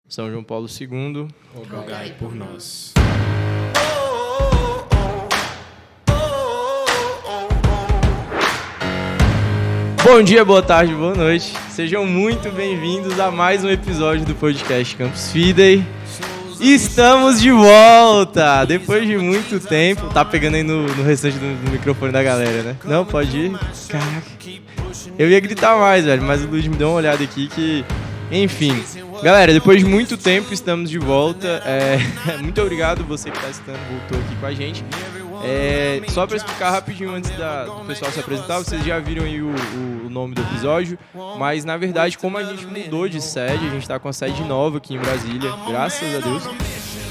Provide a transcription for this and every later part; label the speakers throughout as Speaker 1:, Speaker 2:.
Speaker 1: São João Paulo II,
Speaker 2: rogai por nós.
Speaker 1: Bom dia, boa tarde, boa noite. Sejam muito bem-vindos a mais um episódio do podcast Campus Fidei. Estamos de volta! Depois de muito tempo. Tá pegando aí no restante do microfone da galera, né? Não, pode ir? Caraca. Eu ia gritar mais, velho, mas o Luiz me deu uma olhada aqui que... Enfim. Galera, depois de muito tempo estamos de volta. Muito obrigado você que está assistindo, voltou aqui com a gente. Só para explicar rapidinho antes do pessoal se apresentar, vocês já viram aí o nome do episódio, mas na verdade, como a gente mudou de sede, a gente está com a sede nova aqui em Brasília, graças a Deus,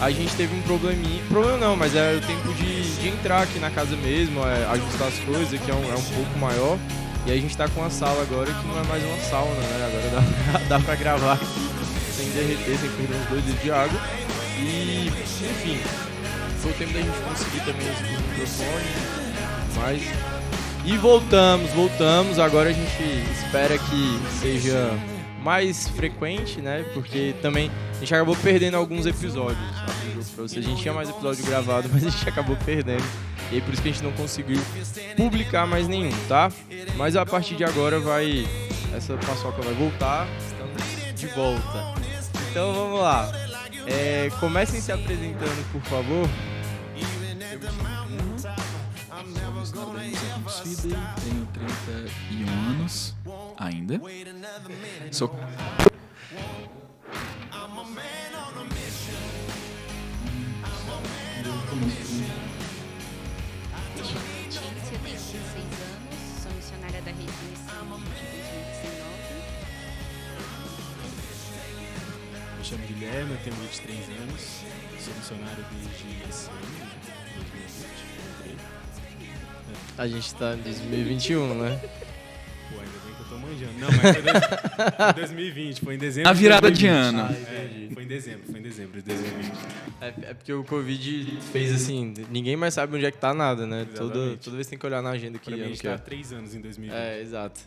Speaker 1: a gente teve um probleminha, problema não, mas é o tempo de entrar aqui na casa mesmo, ajustar as coisas, que é um pouco maior, e a gente está com uma sala agora que não é mais uma sauna, né? Agora dá para gravar aqui, sem derreter, sem perder uns 2 litros de água, e enfim... Foi o tempo da gente conseguir também os microfones, mas... E voltamos. Agora a gente espera que seja mais frequente, né? Porque também a gente acabou perdendo alguns episódios, sabe, do jogo pra vocês. A gente tinha mais episódio gravado, mas a gente acabou perdendo. E aí por isso que a gente não conseguiu publicar mais nenhum, tá? Mas a partir de agora essa paçoca vai voltar. Estamos de volta. Então vamos lá. Comecem se apresentando, por favor.
Speaker 2: Tenho 31 anos ainda. Sou...
Speaker 3: Letícia, tenho 16 anos, sou missionária da Rede Missão de 2019.
Speaker 4: Me chamo Guilherme, eu tenho 23 anos, sou missionário desde esse ano, 2020.
Speaker 1: A gente tá em 2021, né?
Speaker 4: Pô, ainda bem que eu tô manjando. Não, mas foi 2020, foi em dezembro.
Speaker 2: A virada de
Speaker 4: 2020.
Speaker 2: ano.
Speaker 4: Foi em dezembro de 2020.
Speaker 1: É porque o Covid fez assim, ninguém mais sabe onde é que tá nada, né? Toda vez tem que olhar na agenda que
Speaker 4: Pra mim, a
Speaker 1: ano
Speaker 4: gente
Speaker 1: que
Speaker 4: tá
Speaker 1: é.
Speaker 4: há 3 anos em 2020.
Speaker 1: Exato.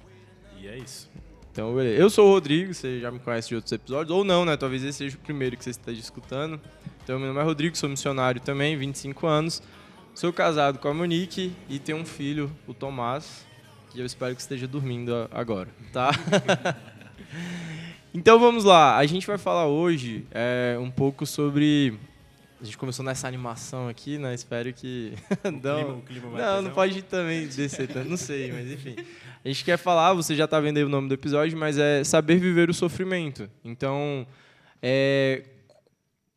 Speaker 4: E é isso.
Speaker 1: Então, beleza. Eu sou o Rodrigo, você já me conhece de outros episódios, ou não, né? Talvez esse seja o primeiro que você esteja escutando. Então, meu nome é Rodrigo, sou missionário também, 25 anos. Sou casado com a Monique e tenho um filho, o Tomás, que eu espero que esteja dormindo agora, tá? Então, vamos lá. A gente vai falar hoje um pouco sobre... A gente começou nessa animação aqui, né? Espero que...
Speaker 4: O clima vai
Speaker 1: não pode também descer tanto, não sei, mas enfim. A gente quer falar, você já está vendo aí o nome do episódio, mas é saber viver o sofrimento. Então,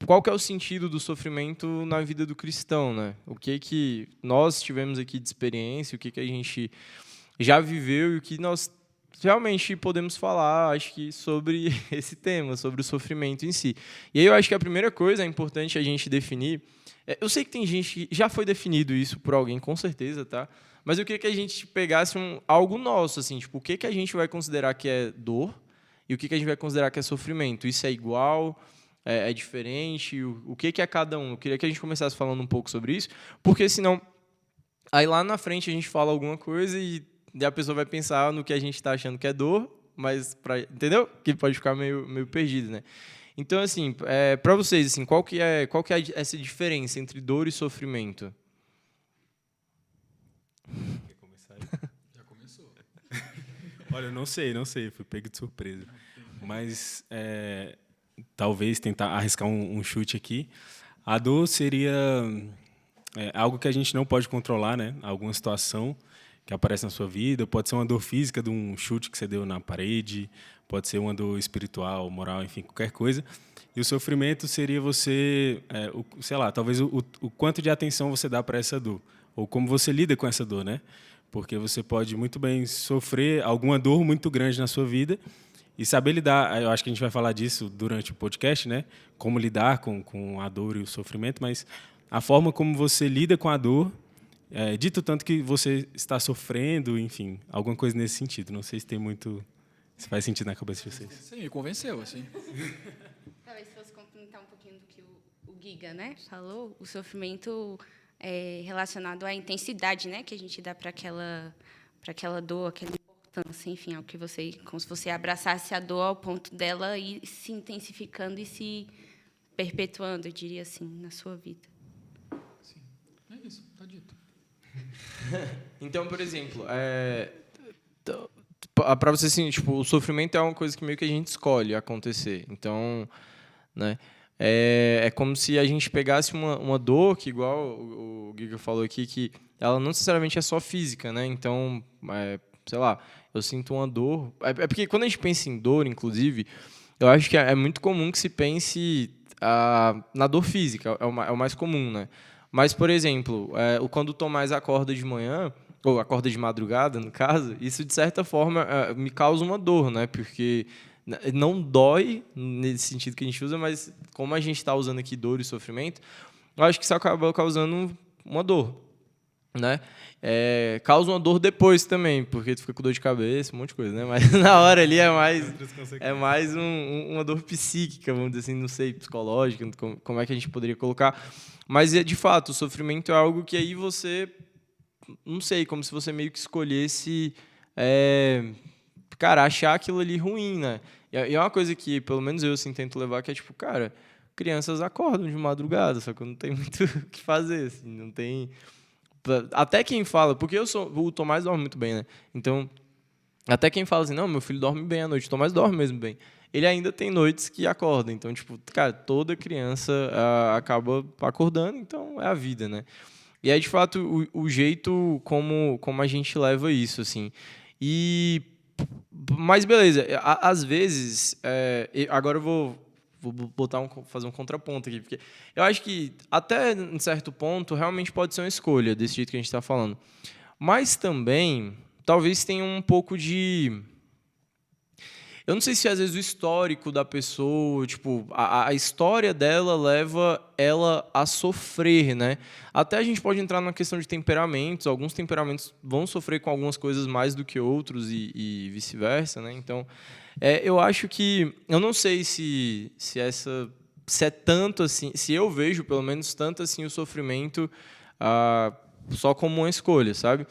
Speaker 1: qual que é o sentido do sofrimento na vida do cristão, né? O que nós tivemos aqui de experiência, o que a gente já viveu e o que nós realmente podemos falar, acho que, sobre esse tema, sobre o sofrimento em si. E aí eu acho que a primeira coisa é importante a gente definir. Eu sei que tem gente que já foi definido isso por alguém, com certeza, tá? Mas eu queria que a gente pegasse algo nosso, assim, tipo, o que a gente vai considerar que é dor e o que a gente vai considerar que é sofrimento. Isso é igual? É diferente? O que é cada um? Eu queria que a gente começasse falando um pouco sobre isso, porque senão, aí lá na frente a gente fala alguma coisa e a pessoa vai pensar no que a gente está achando que é dor, mas, entendeu? Que pode ficar meio perdido, né? Então, assim, para vocês, assim, qual que é essa diferença entre dor e sofrimento?
Speaker 4: Quer começar aí?
Speaker 2: Já começou.
Speaker 4: Olha, eu não sei, fui pego de surpresa. Mas talvez tentar arriscar um chute aqui. A dor seria algo que a gente não pode controlar, né? Alguma situação que aparece na sua vida. Pode ser uma dor física de um chute que você deu na parede, pode ser uma dor espiritual, moral, enfim, qualquer coisa. E o sofrimento seria você, sei lá, talvez o quanto de atenção você dá para essa dor, ou como você lida com essa dor, né? Porque você pode muito bem sofrer alguma dor muito grande na sua vida e saber lidar. Eu acho que a gente vai falar disso durante o podcast, né? Como lidar com a dor e o sofrimento, mas a forma como você lida com a dor, dito tanto que você está sofrendo, enfim, alguma coisa nesse sentido. Não sei se faz sentido na cabeça de vocês.
Speaker 2: Sim, me convenceu, assim.
Speaker 3: Talvez se fosse complementar um pouquinho do que o Giga, né, falou, o sofrimento é relacionado à intensidade, né, que a gente dá para aquela dor, aquela importância, enfim, ao que você, como se você abraçasse a dor ao ponto dela ir se intensificando e se perpetuando, eu diria assim, na sua vida.
Speaker 2: Sim. É isso, tá dito.
Speaker 1: Então, por exemplo, para você assim, tipo, o sofrimento é uma coisa que meio que a gente escolhe acontecer. Então, né, é como se a gente pegasse uma dor que, igual o Giga falou aqui, que ela não necessariamente é só física, né? Então, sei lá, eu sinto uma dor. É porque quando a gente pensa em dor, inclusive, eu acho que é muito comum que se pense na dor física, é o mais comum, né? Mas, por exemplo, quando o Tomás acorda de manhã, ou acorda de madrugada, no caso, isso, de certa forma, me causa uma dor, né? Porque não dói, nesse sentido que a gente usa, mas como a gente está usando aqui dor e sofrimento, eu acho que isso acaba causando uma dor, né? Causa uma dor depois também, porque tu fica com dor de cabeça, um monte de coisa, né? Mas na hora ali é mais uma dor psíquica, vamos dizer assim, não sei, psicológica, como é que a gente poderia colocar. Mas, de fato, o sofrimento é algo que aí você, não sei, como se você meio que escolhesse, cara, achar aquilo ali ruim, né? E é uma coisa que, pelo menos eu, assim, tento levar, que é tipo, cara, crianças acordam de madrugada, só que eu não tenho muito o que fazer, assim, não tem... Até quem fala, porque o Tomás dorme muito bem, né? Então, até quem fala assim, não, meu filho dorme bem à noite, o Tomás dorme mesmo bem. Ele ainda tem noites que acorda. Então, tipo, cara, toda criança acaba acordando, então é a vida, né? E é, de fato, o jeito como a gente leva isso, assim. Mas, beleza, às vezes... agora eu vou fazer um contraponto aqui, porque eu acho que, até em certo ponto, realmente pode ser uma escolha, desse jeito que a gente está falando. Mas também, talvez tenha um pouco de... Eu não sei se, às vezes, o histórico da pessoa, tipo, a história dela leva ela a sofrer, né? Até a gente pode entrar na questão de temperamentos. Alguns temperamentos vão sofrer com algumas coisas mais do que outros e vice-versa, né? Então, eu acho que... Eu não sei se é tanto assim... Se eu vejo, pelo menos, tanto assim o sofrimento só como uma escolha, sabe?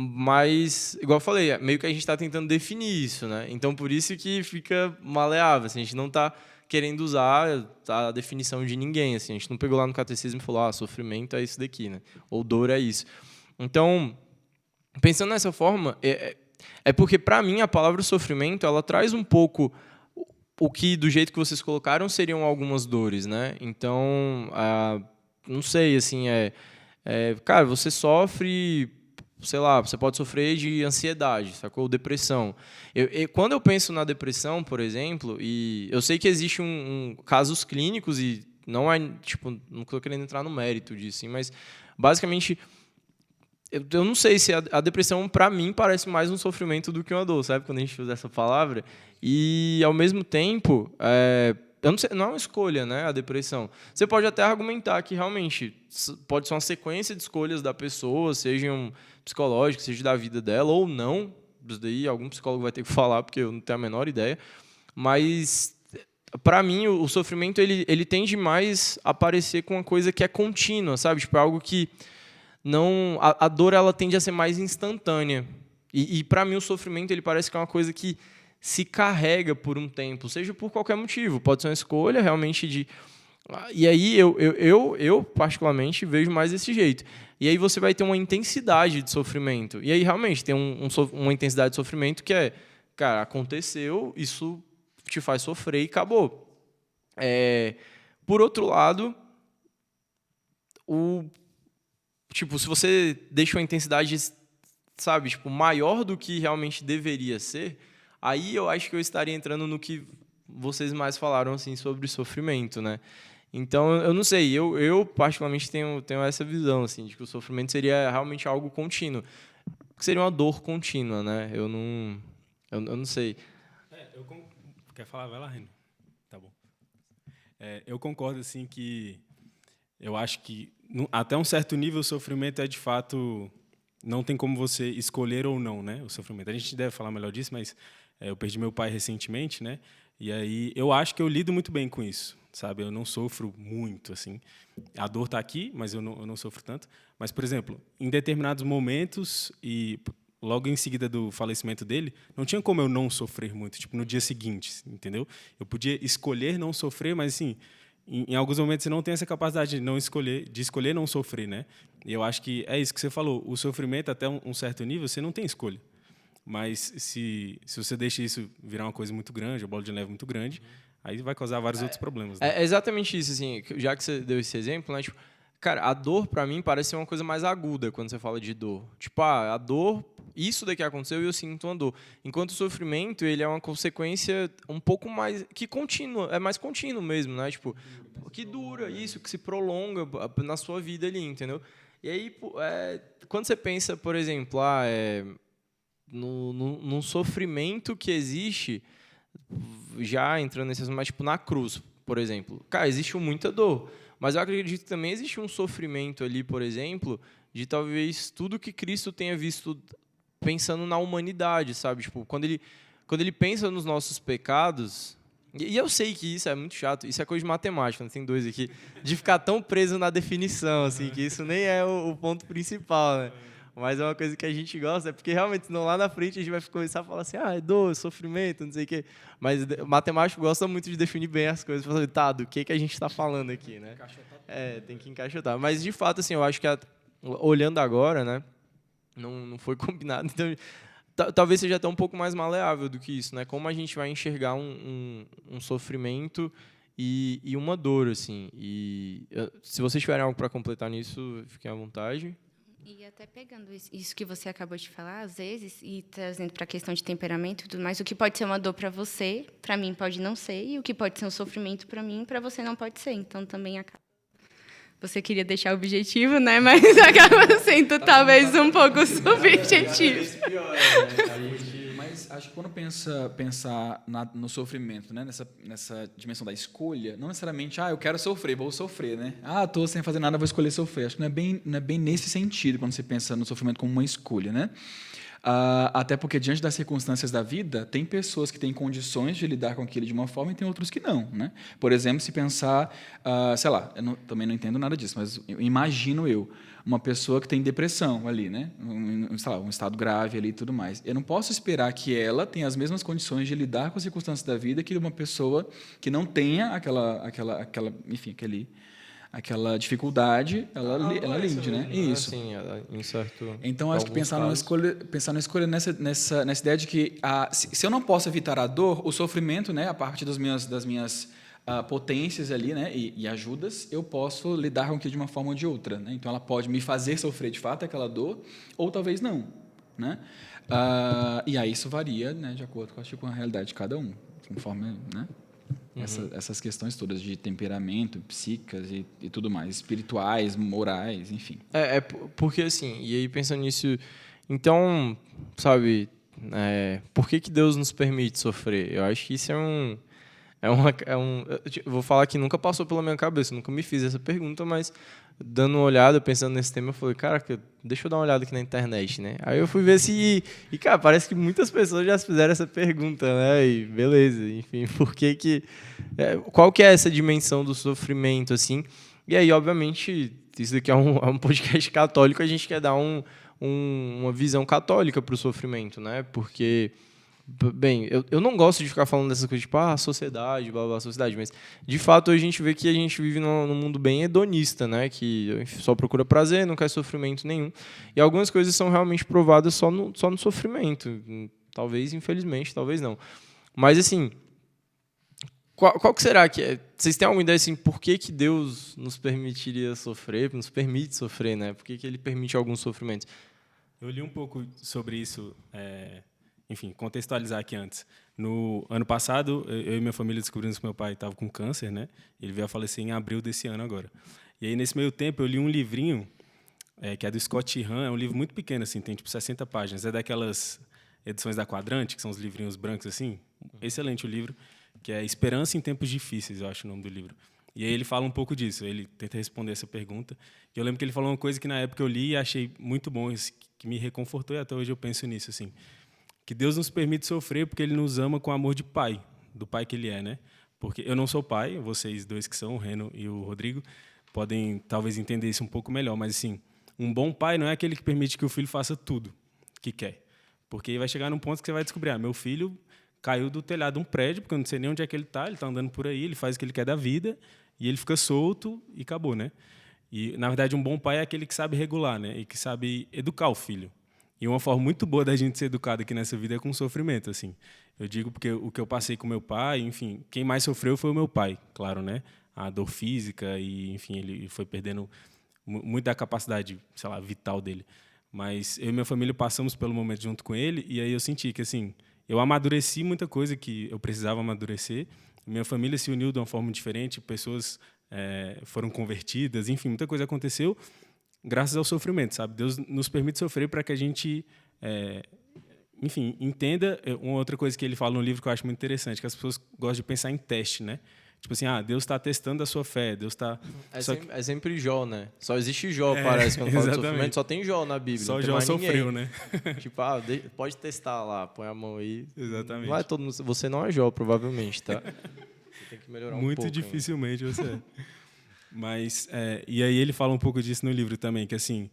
Speaker 1: Mas, igual eu falei, meio que a gente está tentando definir isso, né? Então, por isso que fica maleável. Assim, a gente não está querendo usar a definição de ninguém. Assim, a gente não pegou lá no catecismo e falou, sofrimento é isso daqui, né? Ou dor é isso. Então, pensando dessa forma, é porque, para mim, a palavra sofrimento, ela traz um pouco o que, do jeito que vocês colocaram, seriam algumas dores, né? Então, não sei, assim, cara, você sofre... sei lá, você pode sofrer de ansiedade, sacou? Ou depressão. Quando eu penso na depressão, por exemplo, e eu sei que existe casos clínicos e não é, tipo, não estou querendo entrar no mérito disso, mas basicamente eu não sei se a depressão, para mim, parece mais um sofrimento do que uma dor, sabe? Quando a gente usa essa palavra. E, ao mesmo tempo, eu não sei, não é uma escolha, né, a depressão. Você pode até argumentar que, realmente, pode ser uma sequência de escolhas da pessoa, sejam psicológicas, seja da vida dela, ou não. Isso daí algum psicólogo vai ter que falar, porque eu não tenho a menor ideia. Mas, para mim, o sofrimento ele tende mais a parecer com uma coisa que é contínua, sabe? Tipo, é algo que não... A dor, ela tende a ser mais instantânea. E para mim, o sofrimento, ele parece que é uma coisa que se carrega por um tempo, seja por qualquer motivo. Pode ser uma escolha, realmente, de... E aí, eu particularmente, vejo mais desse jeito. E aí você vai ter uma intensidade de sofrimento. E aí, realmente, tem uma intensidade de sofrimento que cara, aconteceu, isso te faz sofrer e acabou. Por outro lado, tipo, se você deixa uma intensidade, sabe, tipo, maior do que realmente deveria ser, aí eu acho que eu estaria entrando no que vocês mais falaram, assim, sobre sofrimento, né? Então, eu não sei, eu particularmente tenho essa visão, assim, de que o sofrimento seria realmente algo contínuo, que seria uma dor contínua, né? Eu não sei.
Speaker 4: Quer falar? Vai lá, Reno. Tá bom. Eu concordo, assim, que eu acho que até um certo nível o sofrimento de fato, não tem como você escolher ou não, né, o sofrimento. A gente deve falar melhor disso, mas eu perdi meu pai recentemente, né? E aí eu acho que eu lido muito bem com isso, sabe? Eu não sofro muito, assim. A dor está aqui, mas eu não sofro tanto. Mas, por exemplo, em determinados momentos, e logo em seguida do falecimento dele, não tinha como eu não sofrer muito, tipo, no dia seguinte, entendeu? Eu podia escolher não sofrer, mas, assim, em alguns momentos você não tem essa capacidade de escolher não sofrer, né? E eu acho que é isso que você falou. O sofrimento, até um certo nível, você não tem escolha. Mas se você deixa isso virar uma coisa muito grande, uma bola de neve muito grande, aí vai causar vários outros problemas. Né?
Speaker 1: É exatamente isso, assim, já que você deu esse exemplo, né? Tipo, cara, a dor, pra mim, parece ser uma coisa mais aguda quando você fala de dor. Tipo, a dor, isso daqui aconteceu e eu sinto uma dor. Enquanto o sofrimento, ele é uma consequência um pouco mais... que contínua, é mais contínuo mesmo, né? Tipo, que dura isso, que se prolonga na sua vida ali, entendeu? E aí, quando você pensa, por exemplo, num sofrimento que existe, já entrando nesse assunto, mas tipo, na cruz, por exemplo. Cara, existe muita dor. Mas eu acredito que também existe um sofrimento ali, por exemplo, de talvez tudo que Cristo tenha visto pensando na humanidade, sabe? Tipo, quando ele pensa nos nossos pecados... E eu sei que isso é muito chato, isso é coisa de matemática, né? Tem dois aqui, de ficar tão preso na definição, assim, que isso nem é o ponto principal, né? Mas é uma coisa que a gente gosta, porque realmente, senão lá na frente a gente vai começar a falar assim, é dor, sofrimento, não sei o quê. Mas o matemático gosta muito de definir bem as coisas, falar, tá, do que a gente está falando aqui, né? Tem que encaixotar. Mas, de fato, assim, eu acho que, olhando agora, né, não foi combinado, então... Talvez seja até um pouco mais maleável do que isso, né? Como a gente vai enxergar um sofrimento e uma dor, assim. E se vocês tiverem algo para completar nisso, fiquem à vontade.
Speaker 3: E até pegando isso que você acabou de falar, às vezes, e trazendo para a questão de temperamento e tudo mais, o que pode ser uma dor para você, para mim pode não ser, e o que pode ser um sofrimento para mim, para você não pode ser. Então, também acaba... Você queria deixar objetivo, né? Mas acaba sendo talvez um pouco subjetivo.
Speaker 2: Mas acho que quando pensar no sofrimento, né? Nessa dimensão da escolha, não necessariamente, eu quero sofrer, vou sofrer, né? Estou sem fazer nada, vou escolher sofrer. Acho que não é bem nesse sentido quando você pensa no sofrimento como uma escolha, né? Até porque, diante das circunstâncias da vida, tem pessoas que têm condições de lidar com aquilo de uma forma e tem outros que não. Né? Por exemplo, se pensar, sei lá, também não entendo nada disso, mas imagino uma pessoa que tem depressão ali, né? Sei lá, um estado grave ali e tudo mais. Eu não posso esperar que ela tenha as mesmas condições de lidar com as circunstâncias da vida que uma pessoa que não tenha aquela dificuldade, ela lide, né? Isso.
Speaker 1: Sim, em certo.
Speaker 2: Então, acho que pensar na escolha nessa ideia de que se eu não posso evitar a dor, o sofrimento, né, a partir das minhas potências ali, né, e ajudas, eu posso lidar com aquilo de uma forma ou de outra, né? Então, ela pode me fazer sofrer de fato aquela dor, ou talvez não, né? E aí isso varia, né, de acordo com a realidade de cada um, conforme, né? Essas questões todas de temperamento, psíquicas e tudo mais, espirituais, morais, enfim.
Speaker 1: Porque, assim, e aí pensando nisso, então, sabe, por que Deus nos permite sofrer? Eu acho que isso eu vou falar que nunca passou pela minha cabeça, nunca me fiz essa pergunta, mas dando uma olhada, pensando nesse tema, eu falei, caraca, deixa eu dar uma olhada aqui na internet, né? Aí eu fui ver se... E, cara, parece que muitas pessoas já fizeram essa pergunta, né? E beleza, enfim, por que qual que é essa dimensão do sofrimento, assim? E aí, obviamente, isso daqui é um podcast católico, a gente quer dar uma visão católica para o sofrimento, né? Porque... Bem, eu não gosto de ficar falando dessas coisas, tipo, a sociedade, blá, blá, sociedade, mas, de fato, hoje a gente vê que a gente vive num mundo bem hedonista, né, que só procura prazer, não quer sofrimento nenhum, e algumas coisas são realmente provadas só no sofrimento, talvez, infelizmente, talvez não. Mas, assim, qual que será que é? Vocês têm alguma ideia, assim, por que Deus nos permitiria sofrer, nos permite sofrer, né, por que Ele permite alguns sofrimentos?
Speaker 4: Eu li um pouco sobre isso, enfim, contextualizar aqui antes. No ano passado, eu e minha família descobrimos que meu pai estava com câncer, né? Ele veio a falecer em abril desse ano agora. E aí, nesse meio tempo, eu li um livrinho, que é do Scott Hahn, é um livro muito pequeno, assim, tem tipo 60 páginas. É daquelas edições da Quadrante, que são os livrinhos brancos, assim. Excelente o livro, que é Esperança em Tempos Difíceis, eu acho o nome do livro. E aí ele fala um pouco disso, ele tenta responder essa pergunta. E eu lembro que ele falou uma coisa que, na época, eu li e achei muito bom, que me reconfortou, e até hoje eu penso nisso, assim. Que Deus nos permite sofrer porque Ele nos ama com amor de pai, do pai que Ele é, né? Porque eu não sou pai, vocês dois que são, o Reno e o Rodrigo, podem talvez entender isso um pouco melhor, mas assim, um bom pai não é aquele que permite que o filho faça tudo que quer. Porque vai chegar num ponto que você vai descobrir, meu filho caiu do telhado de um prédio, porque eu não sei nem onde é que ele está andando por aí, ele faz o que ele quer da vida, e ele fica solto e acabou, né? E, na verdade, um bom pai é aquele que sabe regular, né? E que sabe educar o filho. E uma forma muito boa da gente ser educado aqui nessa vida é com sofrimento, assim. Eu digo porque o que eu passei com meu pai, enfim, quem mais sofreu foi o meu pai, claro, né? A dor física e, enfim, ele foi perdendo muito da capacidade, sei lá, vital dele. Mas eu e minha família passamos pelo momento junto com ele e aí eu senti que, assim, eu amadureci muita coisa que eu precisava amadurecer. Minha família se uniu de uma forma diferente, pessoas foram convertidas, enfim, muita coisa aconteceu graças ao sofrimento, sabe? Deus nos permite sofrer para que a gente, enfim, entenda. Uma outra coisa que ele fala no livro que eu acho muito interessante, que as pessoas gostam de pensar em teste, né? Tipo assim, Deus está testando a sua fé, Deus está...
Speaker 1: É sempre Jó, né? Só existe Jó, parece, quando fala de sofrimento, só tem Jó na Bíblia.
Speaker 4: Só Jó sofreu, né?
Speaker 1: Tipo, pode testar lá, põe a mão aí.
Speaker 4: Exatamente.
Speaker 1: Não é todo mundo, você não é Jó, provavelmente, tá? Você tem que melhorar um pouco.
Speaker 4: Muito dificilmente você é. Mas, e aí ele fala um pouco disso no livro também, que assim,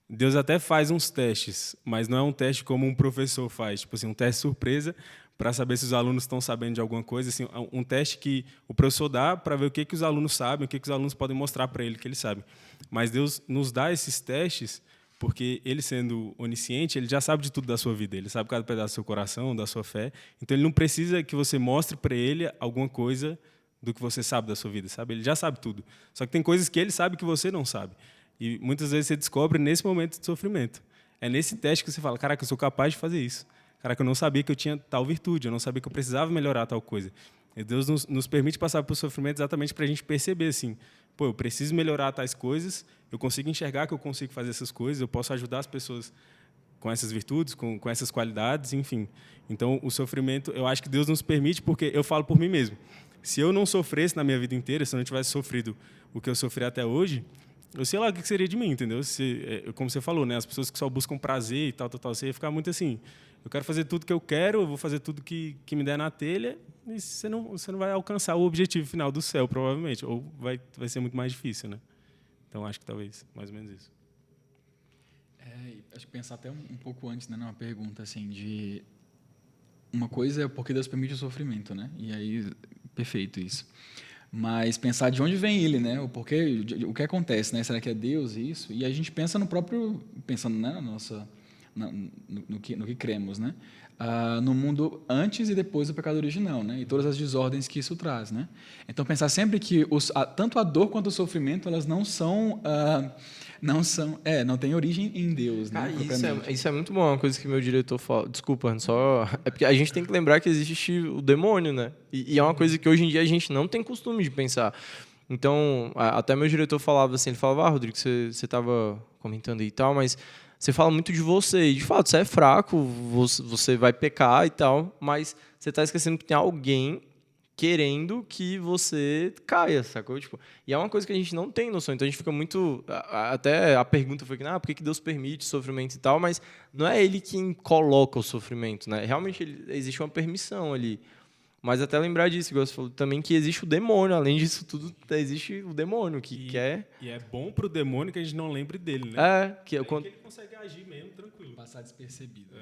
Speaker 4: Deus até faz uns testes, mas não é um teste como um professor faz, tipo assim, um teste surpresa para saber se os alunos estão sabendo de alguma coisa, assim, um teste que o professor dá para ver o que os alunos sabem, o que os alunos podem mostrar para ele que eles sabem. Mas Deus nos dá esses testes porque ele, sendo onisciente, ele já sabe de tudo da sua vida, ele sabe cada pedaço do seu coração, da sua fé, então ele não precisa que você mostre para ele alguma coisa do que você sabe da sua vida, sabe? Ele já sabe tudo. Só que tem coisas que ele sabe que você não sabe. E muitas vezes você descobre nesse momento de sofrimento. É nesse teste que você fala, caraca, eu sou capaz de fazer isso. Caraca, eu não sabia que eu tinha tal virtude, eu não sabia que eu precisava melhorar tal coisa. E Deus nos permite passar por sofrimento exatamente para a gente perceber, assim, pô, eu preciso melhorar tais coisas, eu consigo enxergar que eu consigo fazer essas coisas, eu posso ajudar as pessoas com essas virtudes, com essas qualidades, enfim. Então, o sofrimento, eu acho que Deus nos permite, porque eu falo por mim mesmo. Se eu não sofresse na minha vida inteira, se eu não tivesse sofrido o que eu sofri até hoje, eu sei lá o que seria de mim, entendeu? Como você falou, né? As pessoas que só buscam prazer e tal, você ia ficar muito assim, eu quero fazer tudo que eu quero, eu vou fazer tudo que me der na telha, e você não vai alcançar o objetivo final do céu, provavelmente, ou vai ser muito mais difícil, né? Então, acho que talvez, mais ou menos isso.
Speaker 2: Acho que pensar até um pouco antes, né, numa pergunta assim, de... Uma coisa é porque Deus permite o sofrimento, né? E aí, perfeito isso. Mas pensar de onde vem ele, né? O porquê, o que acontece, né? Será que é Deus isso? E a gente pensa no próprio, pensando, né, no que cremos, né? No mundo antes e depois do pecado original, né? E todas as desordens que isso traz, né? Então pensar sempre que tanto a dor quanto o sofrimento, elas não têm origem em Deus, né?
Speaker 1: Isso é muito bom, uma coisa que meu diretor fala. Desculpa, só é porque a gente tem que lembrar que existe o demônio, né? E é uma coisa que hoje em dia a gente não tem costume de pensar. Então, até meu diretor falava assim, ele falava, Rodrigo, você estava comentando aí e tal, mas você fala muito de você, e de fato, você é fraco, você vai pecar e tal, mas você está esquecendo que tem alguém querendo que você caia, sacou? Tipo, e é uma coisa que a gente não tem noção, então a gente fica muito... Até a pergunta foi que, por que Deus permite sofrimento e tal, mas não é ele quem coloca o sofrimento, né? Realmente existe uma permissão ali. Mas até lembrar disso, igual você falou, também que existe o demônio, além disso tudo, existe o demônio que quer...
Speaker 4: E é bom pro demônio que a gente não lembre dele, né?
Speaker 1: Que
Speaker 4: ele consegue agir mesmo, tranquilo.
Speaker 2: Passar despercebido.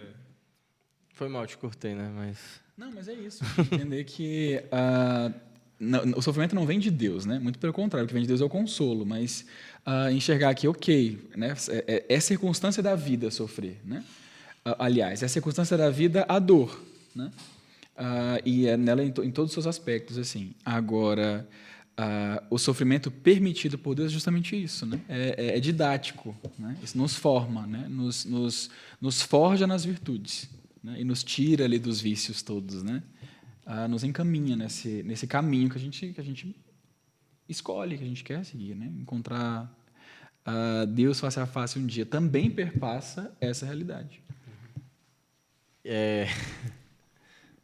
Speaker 1: Foi mal, te cortei, né? Mas...
Speaker 2: Não, mas é isso. Entender que o sofrimento não vem de Deus, né? Muito pelo contrário, o que vem de Deus é o consolo. Mas enxergar que, né? É circunstância da vida sofrer, né? Aliás, é circunstância da vida a dor, né? E é nela em todos os seus aspectos, assim. Agora, o sofrimento permitido por Deus é justamente isso, né? É didático, né? Isso nos forma, né? Nos forja nas virtudes, né? E nos tira ali dos vícios todos, né? Nos encaminha nesse caminho que a gente escolhe, que a gente quer seguir, né? Encontrar Deus face a face um dia também perpassa essa realidade.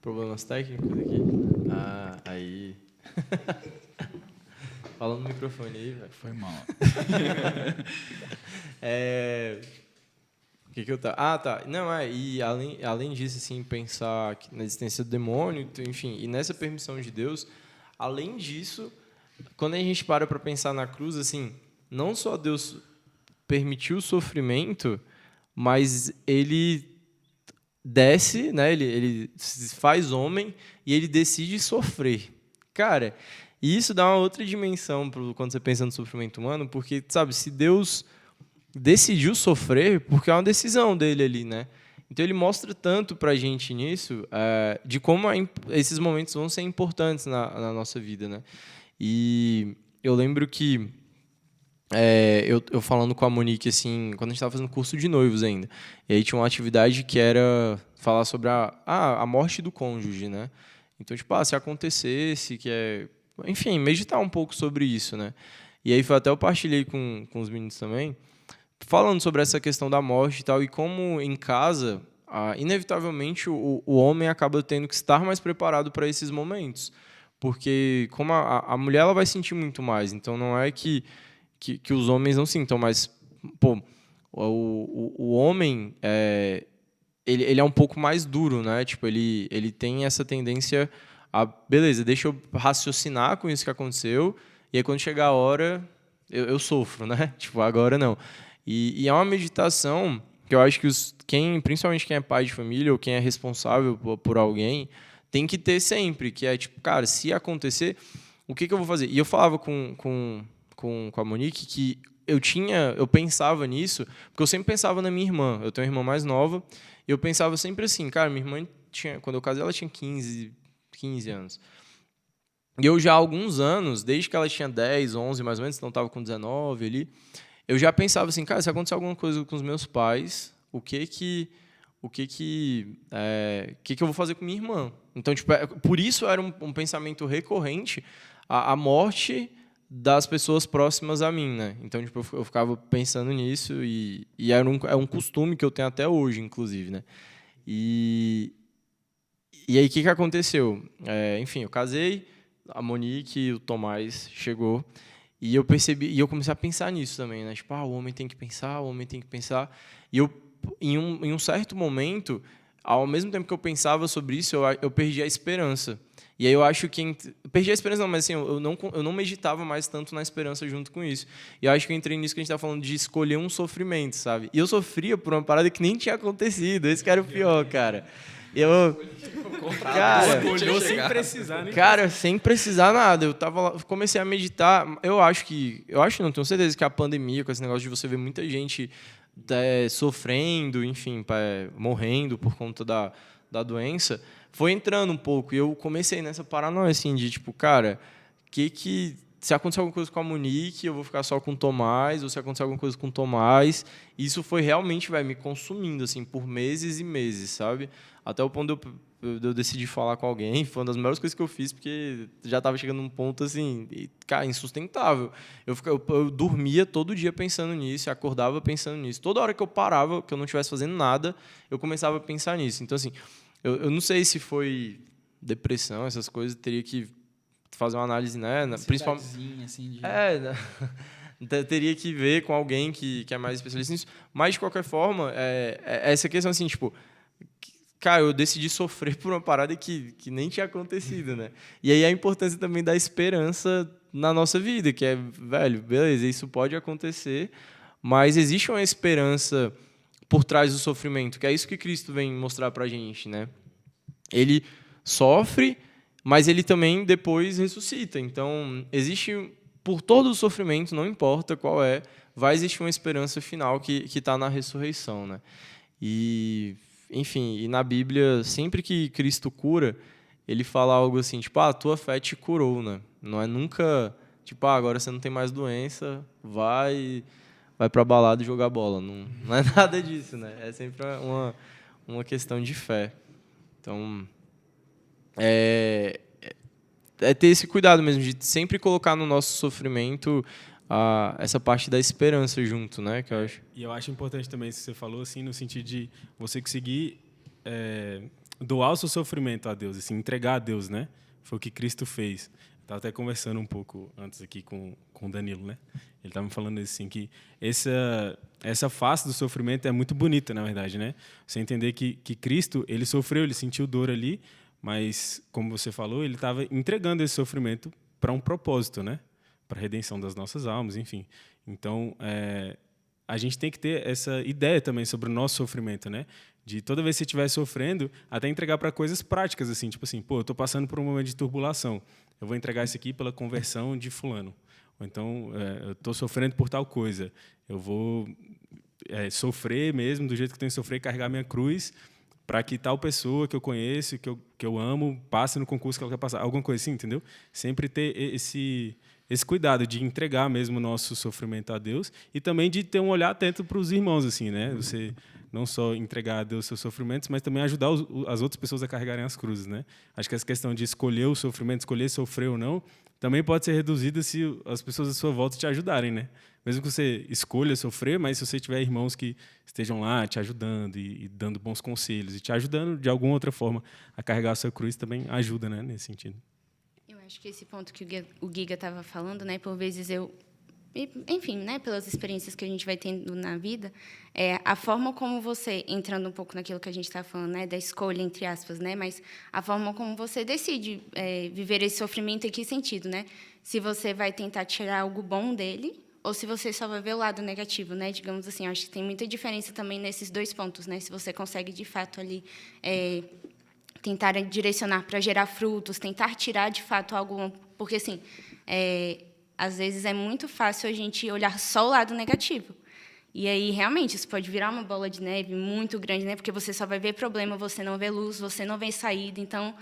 Speaker 1: Problemas técnicos aqui? Aí... Falando no microfone aí, velho.
Speaker 2: Foi mal.
Speaker 1: O que eu tava... tá. Não, e além disso, assim, pensar na existência do demônio, enfim, e nessa permissão de Deus, além disso, quando a gente para pensar na cruz, assim, não só Deus permitiu o sofrimento, mas ele desce, né? Ele se faz homem e ele decide sofrer. Cara, e isso dá uma outra dimensão quando você pensa no sofrimento humano, porque, sabe, se Deus decidiu sofrer, porque é uma decisão dele ali, né? Então ele mostra tanto pra gente nisso, de como esses momentos vão ser importantes na nossa vida, né? E eu lembro que eu falando com a Monique, assim, quando a gente estava fazendo curso de noivos ainda, e aí tinha uma atividade que era falar sobre a morte do cônjuge, né? Então, tipo, se acontecesse, enfim, meditar um pouco sobre isso, né? E aí até eu partilhei com os meninos também, falando sobre essa questão da morte e tal, e como em casa, inevitavelmente, o homem acaba tendo que estar mais preparado para esses momentos. Porque como a mulher ela vai sentir muito mais, então não é que os homens não sintam, mas pô, o homem ele é um pouco mais duro, né? Tipo, ele tem essa tendência beleza, deixa eu raciocinar com isso que aconteceu, e aí quando chegar a hora eu sofro, né? Tipo, agora não. E é uma meditação que eu acho que principalmente quem é pai de família ou quem é responsável por alguém tem que ter sempre, que é tipo, cara, se acontecer, o que eu vou fazer? E eu falava com a Monique que eu pensava nisso, porque eu sempre pensava na minha irmã. Eu tenho uma irmã mais nova, e eu pensava sempre assim, cara, minha irmã quando eu casei, ela tinha 15 anos. E eu já há alguns anos, desde que ela tinha 10, 11 mais ou menos, então estava com 19 ali, eu já pensava assim, cara, se acontecer alguma coisa com os meus pais, o que eu vou fazer com minha irmã? Então, tipo, por isso era um pensamento recorrente a morte das pessoas próximas a mim, né? Então, tipo, eu ficava pensando nisso e é um costume que eu tenho até hoje, inclusive, né? E aí, o que aconteceu? Enfim, eu casei, a Monique e o Tomás chegou, e eu percebi, e eu comecei a pensar nisso também, né? Tipo, o homem tem que pensar, o homem tem que pensar. E eu, em um certo momento, ao mesmo tempo que eu pensava sobre isso, eu perdi a esperança. E aí eu acho que... Perdi a esperança não, mas assim, eu não meditava mais tanto na esperança junto com isso. E eu acho que eu entrei nisso que a gente está falando de escolher um sofrimento, sabe? E eu sofria por uma parada que nem tinha acontecido. Esse que era o pior, cara. Cara,
Speaker 4: Escolheu sem precisar, né?
Speaker 1: Cara, sem precisar nada. Comecei a meditar. Eu acho, não tenho certeza que a pandemia, com esse negócio de você ver muita gente sofrendo, enfim, morrendo por conta da doença, foi entrando um pouco. E eu comecei nessa paranoia, assim, de tipo, cara, se acontecer alguma coisa com a Monique, eu vou ficar só com o Tomás, ou se acontecer alguma coisa com o Tomás, isso foi realmente, me consumindo, assim, por meses e meses, sabe? Até o ponto eu decidi falar com alguém, foi uma das melhores coisas que eu fiz, porque já estava chegando num ponto, assim, cara, insustentável. Eu dormia todo dia pensando nisso, acordava pensando nisso. Toda hora que eu parava, que eu não estivesse fazendo nada, eu começava a pensar nisso. Então, assim, eu não sei se foi depressão, essas coisas, teria que fazer uma análise, né? Principalmente,
Speaker 2: assim,
Speaker 1: teria que ver com alguém que é mais especialista nisso. Mas, de qualquer forma, essa questão, assim, tipo... Cara, eu decidi sofrer por uma parada que nem tinha acontecido, né? E aí a importância também da esperança na nossa vida, que é, velho, beleza, isso pode acontecer, mas existe uma esperança por trás do sofrimento, que é isso que Cristo vem mostrar pra gente, né? Ele sofre, mas ele também depois ressuscita. Então, existe, por todo o sofrimento, não importa qual vai existir uma esperança final que está na ressurreição, né? Enfim, e na Bíblia, sempre que Cristo cura, ele fala algo assim, tipo, a tua fé te curou, né? Não é nunca, tipo, agora você não tem mais doença, vai pra balada e jogar bola. Não é nada disso, né? É sempre uma questão de fé. Então, é ter esse cuidado mesmo, de sempre colocar no nosso sofrimento essa parte da esperança junto, né? Que eu acho.
Speaker 4: E eu acho importante também isso que você falou, assim, no sentido de você conseguir doar o seu sofrimento a Deus, assim, entregar a Deus, né? Foi o que Cristo fez. Estava até conversando um pouco antes aqui com o Danilo, né? Ele estava me falando assim que essa face do sofrimento é muito bonita, na verdade, né? Você entender que Cristo, ele sofreu, ele sentiu dor ali, mas, como você falou, ele estava entregando esse sofrimento para um propósito, né? Para a redenção das nossas almas, enfim. Então, a gente tem que ter essa ideia também sobre o nosso sofrimento, né? De toda vez que você estiver sofrendo, até entregar para coisas práticas, assim, tipo assim, pô, eu estou passando por um momento de turbulação, eu vou entregar isso aqui pela conversão de fulano. Ou então, eu estou sofrendo por tal coisa, eu vou sofrer mesmo, do jeito que eu tenho que sofrer, carregar minha cruz, para que tal pessoa que eu conheço, que eu amo, passe no concurso que ela quer passar. Alguma coisa assim, entendeu? Sempre ter esse cuidado de entregar mesmo o nosso sofrimento a Deus e também de ter um olhar atento para os irmãos, assim, né? Você não só entregar a Deus seus sofrimentos, mas também ajudar as outras pessoas a carregarem as cruzes, né? Acho que essa questão de escolher o sofrimento, escolher sofrer ou não, também pode ser reduzida se as pessoas à sua volta te ajudarem, né? Mesmo que você escolha sofrer, mas se você tiver irmãos que estejam lá te ajudando e dando bons conselhos e te ajudando de alguma outra forma a carregar a sua cruz, também ajuda, né, nesse sentido.
Speaker 3: Eu acho que esse ponto que o Giga estava falando, né, por vezes enfim, né, pelas experiências que a gente vai tendo na vida, a forma como você, entrando um pouco naquilo que a gente está falando, né, da escolha, entre aspas, né, mas a forma como você decide viver esse sofrimento em que sentido, né? Se você vai tentar tirar algo bom dele ou se você só vai ver o lado negativo, né? Digamos assim, eu acho que tem muita diferença também nesses dois pontos, né? Se você consegue, de fato, ali tentar direcionar para gerar frutos, tentar tirar, de fato, algo... Porque, assim, às vezes é muito fácil a gente olhar só o lado negativo. E aí, realmente, isso pode virar uma bola de neve muito grande, né? Porque você só vai ver problema, você não vê luz, você não vê saída. Então,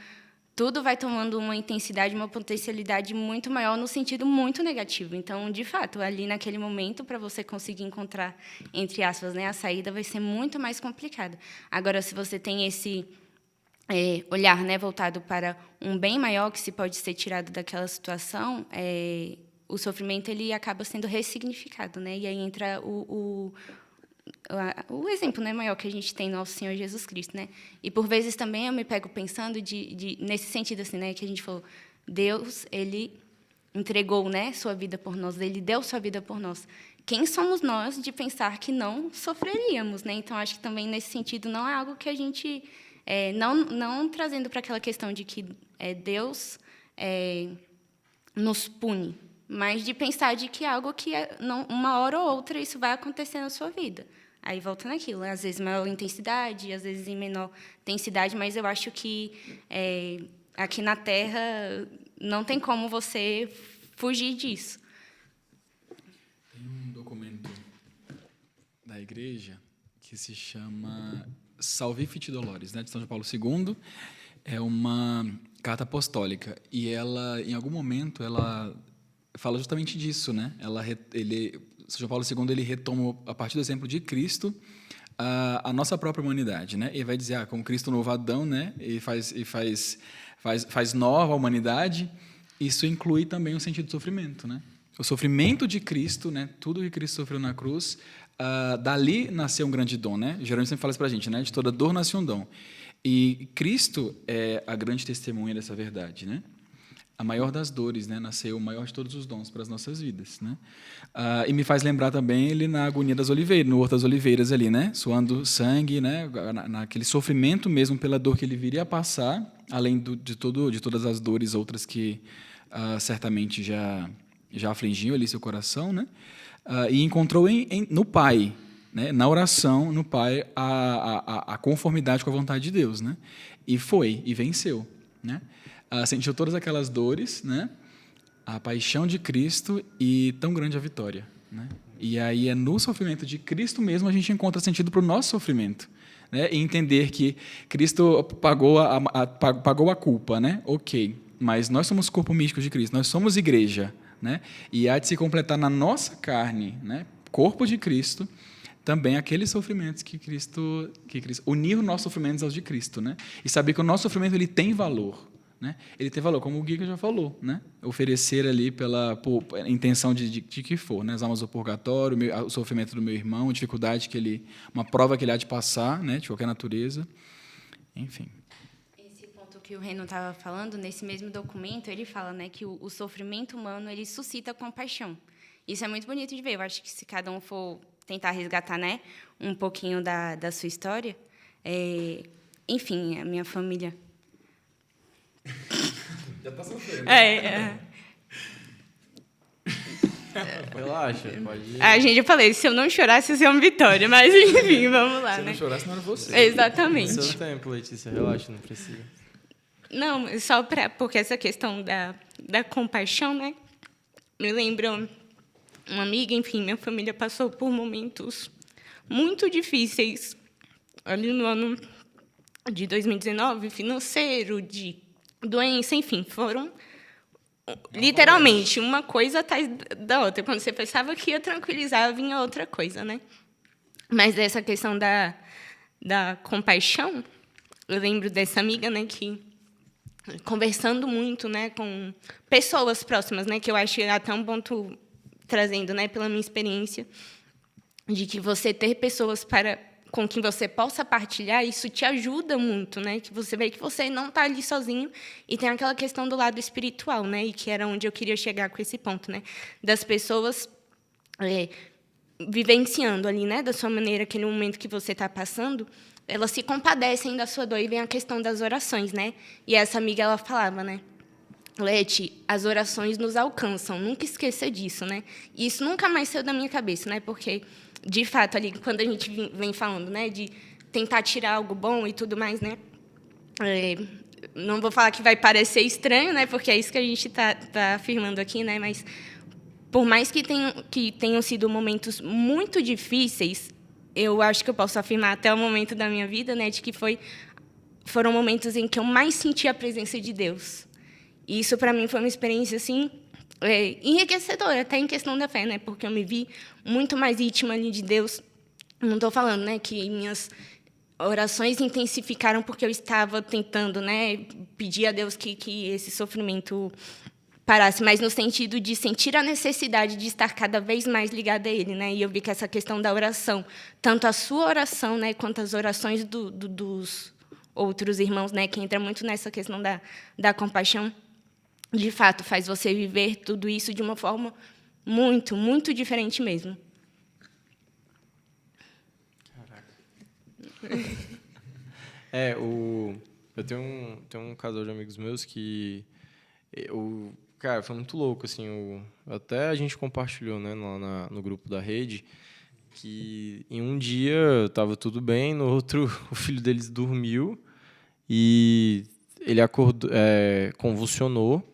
Speaker 3: tudo vai tomando uma intensidade, uma potencialidade muito maior no sentido muito negativo. Então, de fato, ali naquele momento, para você conseguir encontrar, entre aspas, né, a saída, vai ser muito mais complicado. Agora, se você tem esse olhar, né, voltado para um bem maior que se pode ser tirado daquela situação, o sofrimento ele acaba sendo ressignificado, né? E aí entra o exemplo, né, maior que a gente tem, nosso Senhor Jesus Cristo, né? E por vezes também eu me pego pensando nesse sentido assim, né, que a gente falou, Deus, ele entregou, né, sua vida por nós, ele deu sua vida por nós. Quem somos nós de pensar que não sofreríamos, né? Então acho que também nesse sentido não é algo que a gente não trazendo para aquela questão de que Deus nos pune, mas de pensar de que é algo que uma hora ou outra isso vai acontecer na sua vida. Aí volta naquilo, né? Às vezes em maior intensidade, às vezes em menor intensidade, mas eu acho que aqui na Terra não tem como você fugir disso.
Speaker 2: Tem um documento da igreja que se chama Salvifici Doloris, né, de São João Paulo II. É uma carta apostólica e ela, em algum momento, ela fala justamente disso, né? São João Paulo II ele retoma a partir do exemplo de Cristo a nossa própria humanidade, né? E vai dizer, como Cristo novo Adão, né? E faz nova a humanidade. Isso inclui também o sentido do sofrimento, né? O sofrimento de Cristo, né? Tudo que Cristo sofreu na cruz, dali nasceu um grande dom, né? Jerônimo sempre fala isso para a gente, né? De toda dor nasce um dom. E Cristo é a grande testemunha dessa verdade, né? A maior das dores, né? Nasceu o maior de todos os dons para as nossas vidas, né? E me faz lembrar também ele na agonia das oliveiras, no Horto das Oliveiras ali, né? Suando sangue, né? Naquele sofrimento mesmo pela dor que ele viria a passar, além de todas as dores outras que certamente já afligiam ali seu coração, né? E encontrou no Pai, né? Na oração, no Pai, a conformidade com a vontade de Deus, né? E venceu, né? Sentiu todas aquelas dores, né? A paixão de Cristo e tão grande a vitória, né? E aí é no sofrimento de Cristo mesmo a gente encontra sentido para o nosso sofrimento, né? E entender que Cristo pagou a culpa, né? Ok, mas nós somos corpo místico de Cristo, nós somos igreja, né? E há de se completar na nossa carne, né? Corpo de Cristo, também aqueles sofrimentos que Cristo unir os nossos sofrimentos aos de Cristo, né? E saber que o nosso sofrimento ele tem valor, né? Ele tem valor, como o Giga já falou, né? Oferecer ali por intenção de que for, né? As almas do purgatório, o sofrimento do meu irmão, a dificuldade uma prova que ele há de passar, né? De qualquer natureza, enfim.
Speaker 3: Esse ponto que o Reno estava falando, nesse mesmo documento, ele fala, né, que o sofrimento humano ele suscita compaixão. Isso é muito bonito de ver. Eu acho que se cada um for tentar resgatar, né, um pouquinho da sua história, enfim, a minha família. Já está sofrendo.
Speaker 1: Relaxa, pode ir.
Speaker 3: A gente, eu falei, se eu não chorasse, ia ser uma vitória. Mas, enfim, vamos lá,
Speaker 2: Se eu
Speaker 3: né?
Speaker 2: não chorasse, não era você.
Speaker 3: Exatamente.
Speaker 1: Seu tempo, Letícia, relaxa, não precisa.
Speaker 3: Não, só porque essa questão da compaixão, né? Me lembra uma amiga, enfim, minha família passou por momentos muito difíceis ali no ano de 2019, financeiro, de doença, enfim, foram literalmente uma coisa atrás da outra. Quando você pensava que ia tranquilizar, vinha outra coisa, né? Mas essa questão da compaixão, eu lembro dessa amiga, né, que conversando muito, né, com pessoas próximas, né, que eu acho até um ponto trazendo, né, pela minha experiência, de que você ter pessoas com quem você possa partilhar, isso te ajuda muito, né, que você vê que você não está ali sozinho, e tem aquela questão do lado espiritual, né, e que era onde eu queria chegar com esse ponto, né, das pessoas vivenciando ali, né, da sua maneira, aquele momento que você está passando, elas se compadecem da sua dor, e vem a questão das orações, né? E essa amiga, ela falava, né? Leti, as orações nos alcançam, nunca esqueça disso, né? E isso nunca mais saiu da minha cabeça, né? Porque, de fato, ali, quando a gente vem falando, né, de tentar tirar algo bom e tudo mais, né? Não vou falar que vai parecer estranho, né? Porque é isso que a gente tá afirmando aqui, né? Mas, por mais que tenham sido momentos muito difíceis, eu acho que eu posso afirmar até o momento da minha vida, né, de que foram momentos em que eu mais senti a presença de Deus. E isso, para mim, foi uma experiência assim enriquecedora, até em questão da fé, né, porque eu me vi muito mais íntima ali de Deus. Não estou falando, né, que minhas orações intensificaram porque eu estava tentando, né, pedir a Deus que esse sofrimento parasse, mas no sentido de sentir a necessidade de estar cada vez mais ligada a Ele, né? E eu vi que essa questão da oração, tanto a sua oração, né, quanto as orações dos outros irmãos, né, que entra muito nessa questão da compaixão, de fato, faz você viver tudo isso de uma forma muito, muito diferente mesmo.
Speaker 1: Caraca. Eu tenho um casal de amigos meus que cara, foi muito louco, assim, até a gente compartilhou, né, lá no grupo da rede, que em um dia estava tudo bem, no outro o filho deles dormiu e ele acordou, convulsionou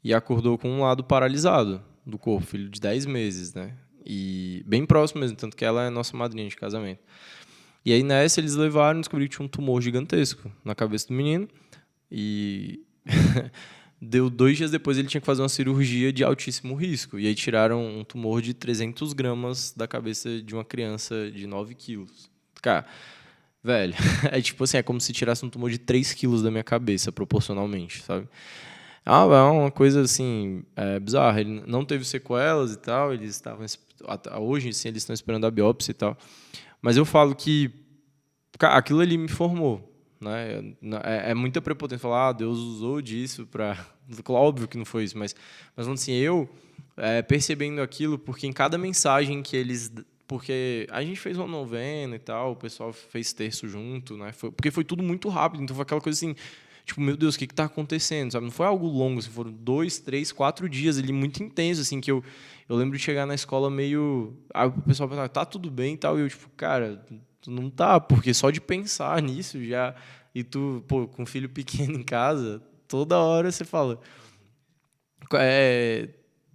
Speaker 1: e acordou com um lado paralisado do corpo, filho de 10 meses, né, e bem próximo mesmo, tanto que ela é nossa madrinha de casamento. E aí nessa eles levaram e descobriram que tinha um tumor gigantesco na cabeça do menino e... Deu 2 dias depois, ele tinha que fazer uma cirurgia de altíssimo risco. E aí tiraram um tumor de 300 gramas da cabeça de uma criança de 9 quilos. Cara, velho, é tipo assim, é como se tirasse um tumor de 3 quilos da minha cabeça, proporcionalmente, sabe? É uma coisa, assim, bizarra. Ele não teve sequelas e tal, eles estavam... Hoje, sim, eles estão esperando a biópsia e tal. Mas eu falo que aquilo ali me formou. Né? É muita prepotência falar, Deus usou disso para... Óbvio que não foi isso, mas assim, eu percebendo aquilo, porque em cada mensagem que eles... Porque a gente fez uma novena e tal, o pessoal fez terço junto, né? Porque foi tudo muito rápido, então foi aquela coisa assim, tipo, meu Deus, o que está acontecendo? Sabe? Não foi algo longo, assim, foram 2, 3, 4 dias ali, muito intenso, assim, que eu lembro de chegar na escola meio... Aí o pessoal pensava, tá tudo bem e tal, e eu, tipo, cara... Não tá, porque só de pensar nisso já... E tu, pô, com um filho pequeno em casa, toda hora você fala...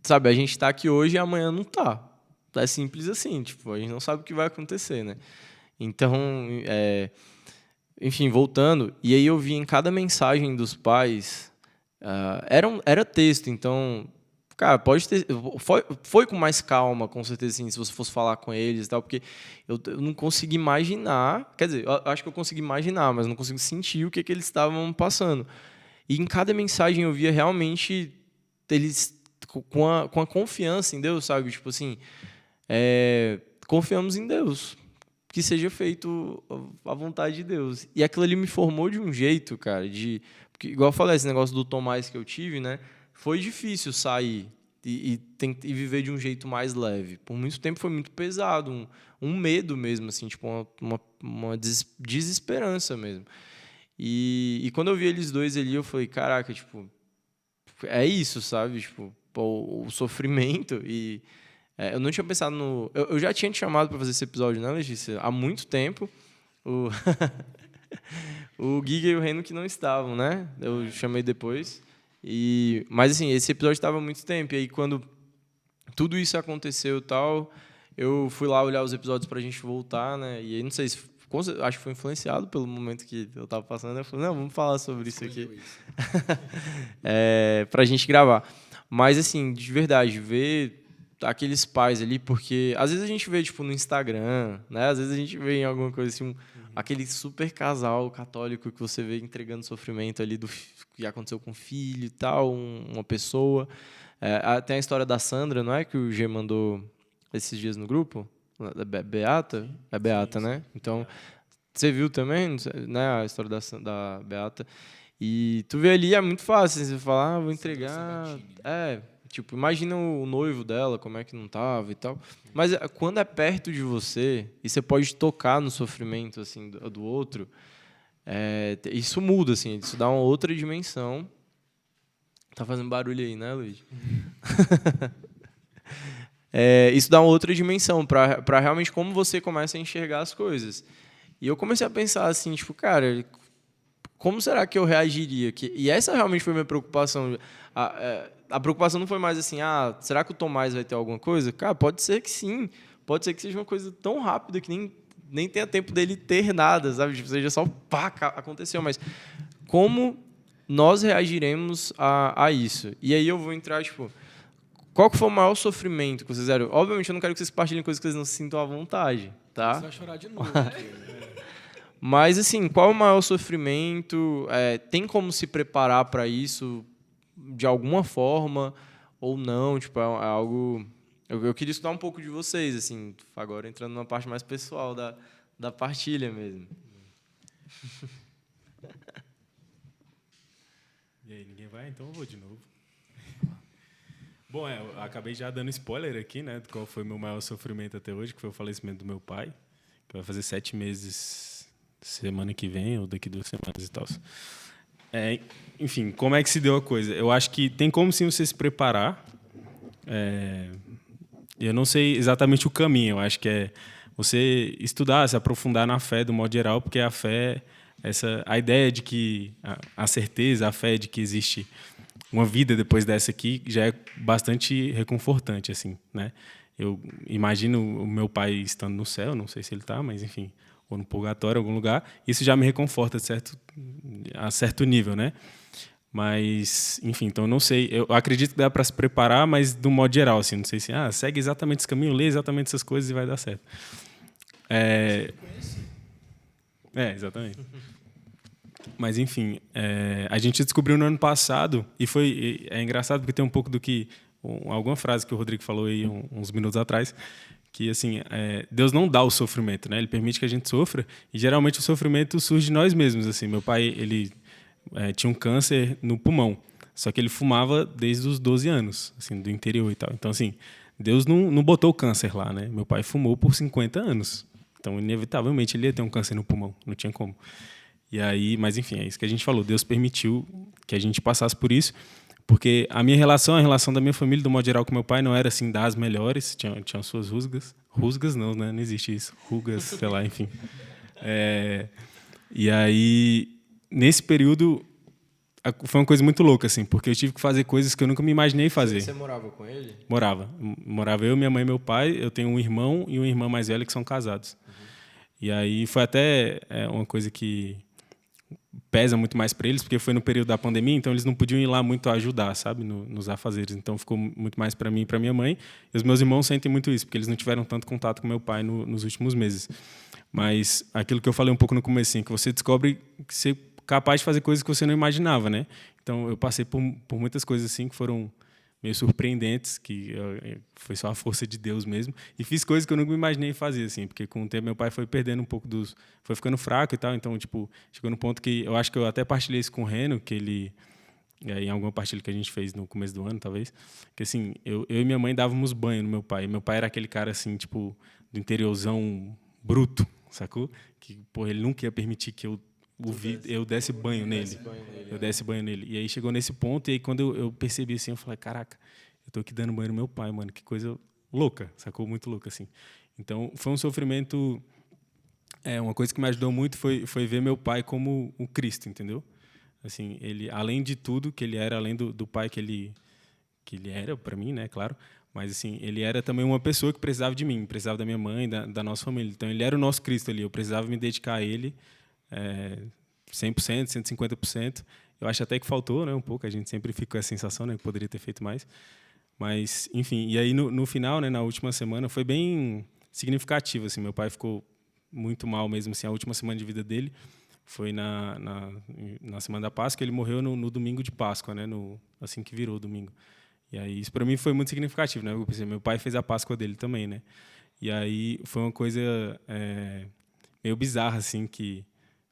Speaker 1: sabe, a gente tá aqui hoje e amanhã não tá. É simples assim, tipo, a gente não sabe o que vai acontecer, né? Então, enfim, voltando... E aí eu vi em cada mensagem dos pais... era texto, então... Cara, pode ter... Foi com mais calma, com certeza, assim, se você fosse falar com eles e tal, porque eu não consegui imaginar... Quer dizer, eu acho que eu consegui imaginar, mas não consigo sentir o que eles estavam passando. E em cada mensagem eu via realmente eles com a confiança em Deus, sabe? Tipo assim, confiamos em Deus, que seja feito a vontade de Deus. E aquilo ali me formou de um jeito, cara, porque, igual eu falei, esse negócio do Tomás que eu tive, né? Foi difícil sair e viver de um jeito mais leve. Por muito tempo foi muito pesado, um medo mesmo, assim, tipo uma desesperança mesmo. E quando eu vi eles dois ali, eu falei, caraca, tipo, é isso, sabe? Tipo, pô, o sofrimento e... eu não tinha pensado no... Eu já tinha te chamado para fazer esse episódio, né, Letícia? Há muito tempo. O Giga e o Reno que não estavam, né? Eu chamei depois. Mas, assim, esse episódio estava há muito tempo. E aí, quando tudo isso aconteceu e tal, eu fui lá olhar os episódios pra gente voltar, né? E aí, não sei se... Acho que foi influenciado pelo momento que eu tava passando. Eu falei, não, vamos falar sobre isso aqui. Pra gente gravar. Mas, assim, de verdade, ver aqueles pais ali, porque às vezes a gente vê, tipo, no Instagram, né? Às vezes a gente vê em alguma coisa assim, aquele super casal católico que você vê entregando sofrimento ali do que aconteceu com o filho e tal, uma pessoa. Tem a história da Sandra, não é? Que o G mandou esses dias no grupo? Beata? Sim. É Beata, sim, né? Então, você viu também, né? A história da Beata. E tu vê ali, é muito fácil, você fala, vou entregar... Tipo, imagina o noivo dela, como é que não tava e tal. Mas quando é perto de você, e você pode tocar no sofrimento assim, do outro, isso muda, assim, isso dá uma outra dimensão. Tá fazendo barulho aí, né, Luiz? Isso dá uma outra dimensão para realmente como você começa a enxergar as coisas. E eu comecei a pensar assim, tipo, cara, como será que eu reagiria? E essa realmente foi a minha preocupação. A preocupação não foi mais assim, será que o Tomás vai ter alguma coisa? Cara, pode ser que sim. Pode ser que seja uma coisa tão rápida que nem tenha tempo dele ter nada, sabe? Tipo, seja só pá, aconteceu. Mas como nós reagiremos a isso? E aí eu vou entrar, tipo, qual que foi o maior sofrimento que vocês fizeram? Obviamente, eu não quero que vocês partilhem coisas que vocês não se sintam à vontade, tá?
Speaker 2: Você vai chorar de novo. Aqui.
Speaker 1: Mas, assim, qual o maior sofrimento? Tem como se preparar para isso de alguma forma ou não? Tipo, é algo... Eu queria estudar um pouco de vocês, assim, agora entrando numa parte mais pessoal da partilha mesmo.
Speaker 4: E aí, ninguém vai? Então eu vou de novo. Bom, eu acabei já dando spoiler aqui, né, de qual foi o meu maior sofrimento até hoje, que foi o falecimento do meu pai, que vai fazer 7 meses semana que vem, ou daqui 2 semanas e tal. Enfim, como é que se deu a coisa? Eu acho que tem como sim você se preparar. Eu não sei exatamente o caminho, eu acho que é você estudar, se aprofundar na fé do modo geral, porque a fé, a ideia de que a certeza, a fé de que existe uma vida depois dessa aqui já é bastante reconfortante, assim, né? Eu imagino o meu pai estando no céu, não sei se ele está, mas enfim, ou no purgatório, em algum lugar, isso já me reconforta a certo nível, né? Mas, enfim, então não sei. Eu acredito que dá para se preparar, mas do modo geral, assim, não sei se segue exatamente esse caminho, lê exatamente essas coisas e vai dar certo. Exatamente. Mas, enfim, a gente descobriu no ano passado, e é engraçado porque tem um pouco do que... alguma frase que o Rodrigo falou aí uns minutos atrás, que, assim, Deus não dá o sofrimento, né? Ele permite que a gente sofra, e geralmente o sofrimento surge de nós mesmos, assim. Meu pai, ele tinha um câncer no pulmão, só que ele fumava desde os 12 anos, assim, do interior e tal. Então, assim, Deus não botou o câncer lá, né? Meu pai fumou por 50 anos, então, inevitavelmente, ele ia ter um câncer no pulmão, não tinha como. E aí, mas enfim, é isso que a gente falou. Deus permitiu que a gente passasse por isso, porque a relação da minha família, do modo geral, com meu pai, não era assim das melhores. Tinha suas rusgas não, né? Não existe isso. Rugas, sei lá, enfim. E aí, nesse período, foi uma coisa muito louca, assim, porque eu tive que fazer coisas que eu nunca me imaginei fazer.
Speaker 1: Você morava com ele?
Speaker 4: Morava eu, minha mãe e meu pai. Eu tenho um irmão e uma irmã mais velha que são casados. Uhum. E aí foi até uma coisa que pesa muito mais para eles, porque foi no período da pandemia, então eles não podiam ir lá muito ajudar, sabe, nos afazeres. Então ficou muito mais para mim e para minha mãe. E os meus irmãos sentem muito isso, porque eles não tiveram tanto contato com meu pai nos últimos meses. Mas aquilo que eu falei um pouco no comecinho, que você descobre que você é capaz de fazer coisas que você não imaginava, né? Então eu passei por muitas coisas assim que foram meio surpreendentes, que foi só a força de Deus mesmo, e fiz coisas que eu nunca me imaginei fazer, assim, porque com o tempo meu pai foi perdendo um pouco foi ficando fraco e tal, então, tipo, chegou no ponto que eu acho que eu até partilhei isso com o Reno, que ele, em alguma partilha que a gente fez no começo do ano, talvez, que assim, eu e minha mãe dávamos banho no meu pai, e meu pai era aquele cara, assim, tipo, do interiorzão bruto, sacou? Que, pô, ele nunca ia permitir que eu desse banho nele. E aí chegou nesse ponto, e aí quando eu percebi assim, eu falei, caraca, eu tô aqui dando banho no meu pai, mano, que coisa louca, sacou? Muito louca, assim. Então, foi um sofrimento... uma coisa que me ajudou muito foi ver meu pai como o Cristo, entendeu? Assim, ele, além de tudo que ele era, além do pai que ele era para mim, né, claro, mas assim, ele era também uma pessoa que precisava de mim, precisava da minha mãe, da nossa família. Então, ele era o nosso Cristo ali, eu precisava me dedicar a ele 100%, 150%. Eu acho até que faltou, né, um pouco, a gente sempre fica com essa sensação, né, que poderia ter feito mais. Mas, enfim, e aí no final, né, na última semana, foi bem significativo, assim, meu pai ficou muito mal mesmo, assim, a última semana de vida dele foi na semana da Páscoa, ele morreu no domingo de Páscoa, né, assim que virou o domingo. E aí isso para mim foi muito significativo, né? Eu pensei, meu pai fez a Páscoa dele também, né? E aí foi uma coisa meio bizarra, assim, que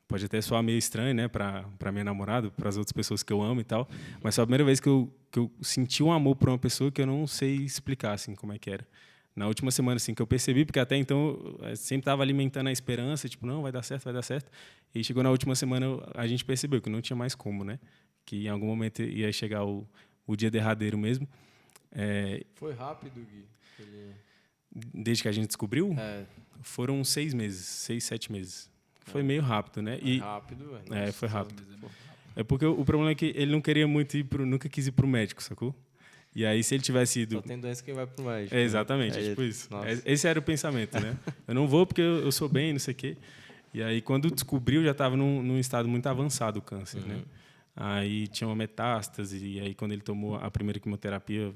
Speaker 4: pode até soar meio estranho, né, para minha namorada, para as outras pessoas que eu amo e tal, mas foi a primeira vez que eu senti um amor por uma pessoa que eu não sei explicar, assim, como é que era. Na última semana, assim, que eu percebi, porque até então eu sempre estava alimentando a esperança, tipo, não, vai dar certo, vai dar certo. E chegou na última semana, a gente percebeu que não tinha mais como, né? Que em algum momento ia chegar o dia derradeiro mesmo.
Speaker 1: Foi rápido, Gui?
Speaker 4: Desde que a gente descobriu, foram 6 meses, 6, 7 meses. Foi meio rápido, né?
Speaker 1: E rápido, velho.
Speaker 4: Foi rápido. É porque o problema é que ele não queria muito nunca quis ir pro médico, sacou? E aí, se ele tivesse ido...
Speaker 1: Só tem doença quem vai pro médico.
Speaker 4: Exatamente, tipo isso. Esse era o pensamento, né? Eu não vou porque eu sou bem, não sei o quê. E aí, quando descobriu, já estava num estado muito avançado o câncer, né? Aí tinha uma metástase, e aí quando ele tomou a primeira quimioterapia,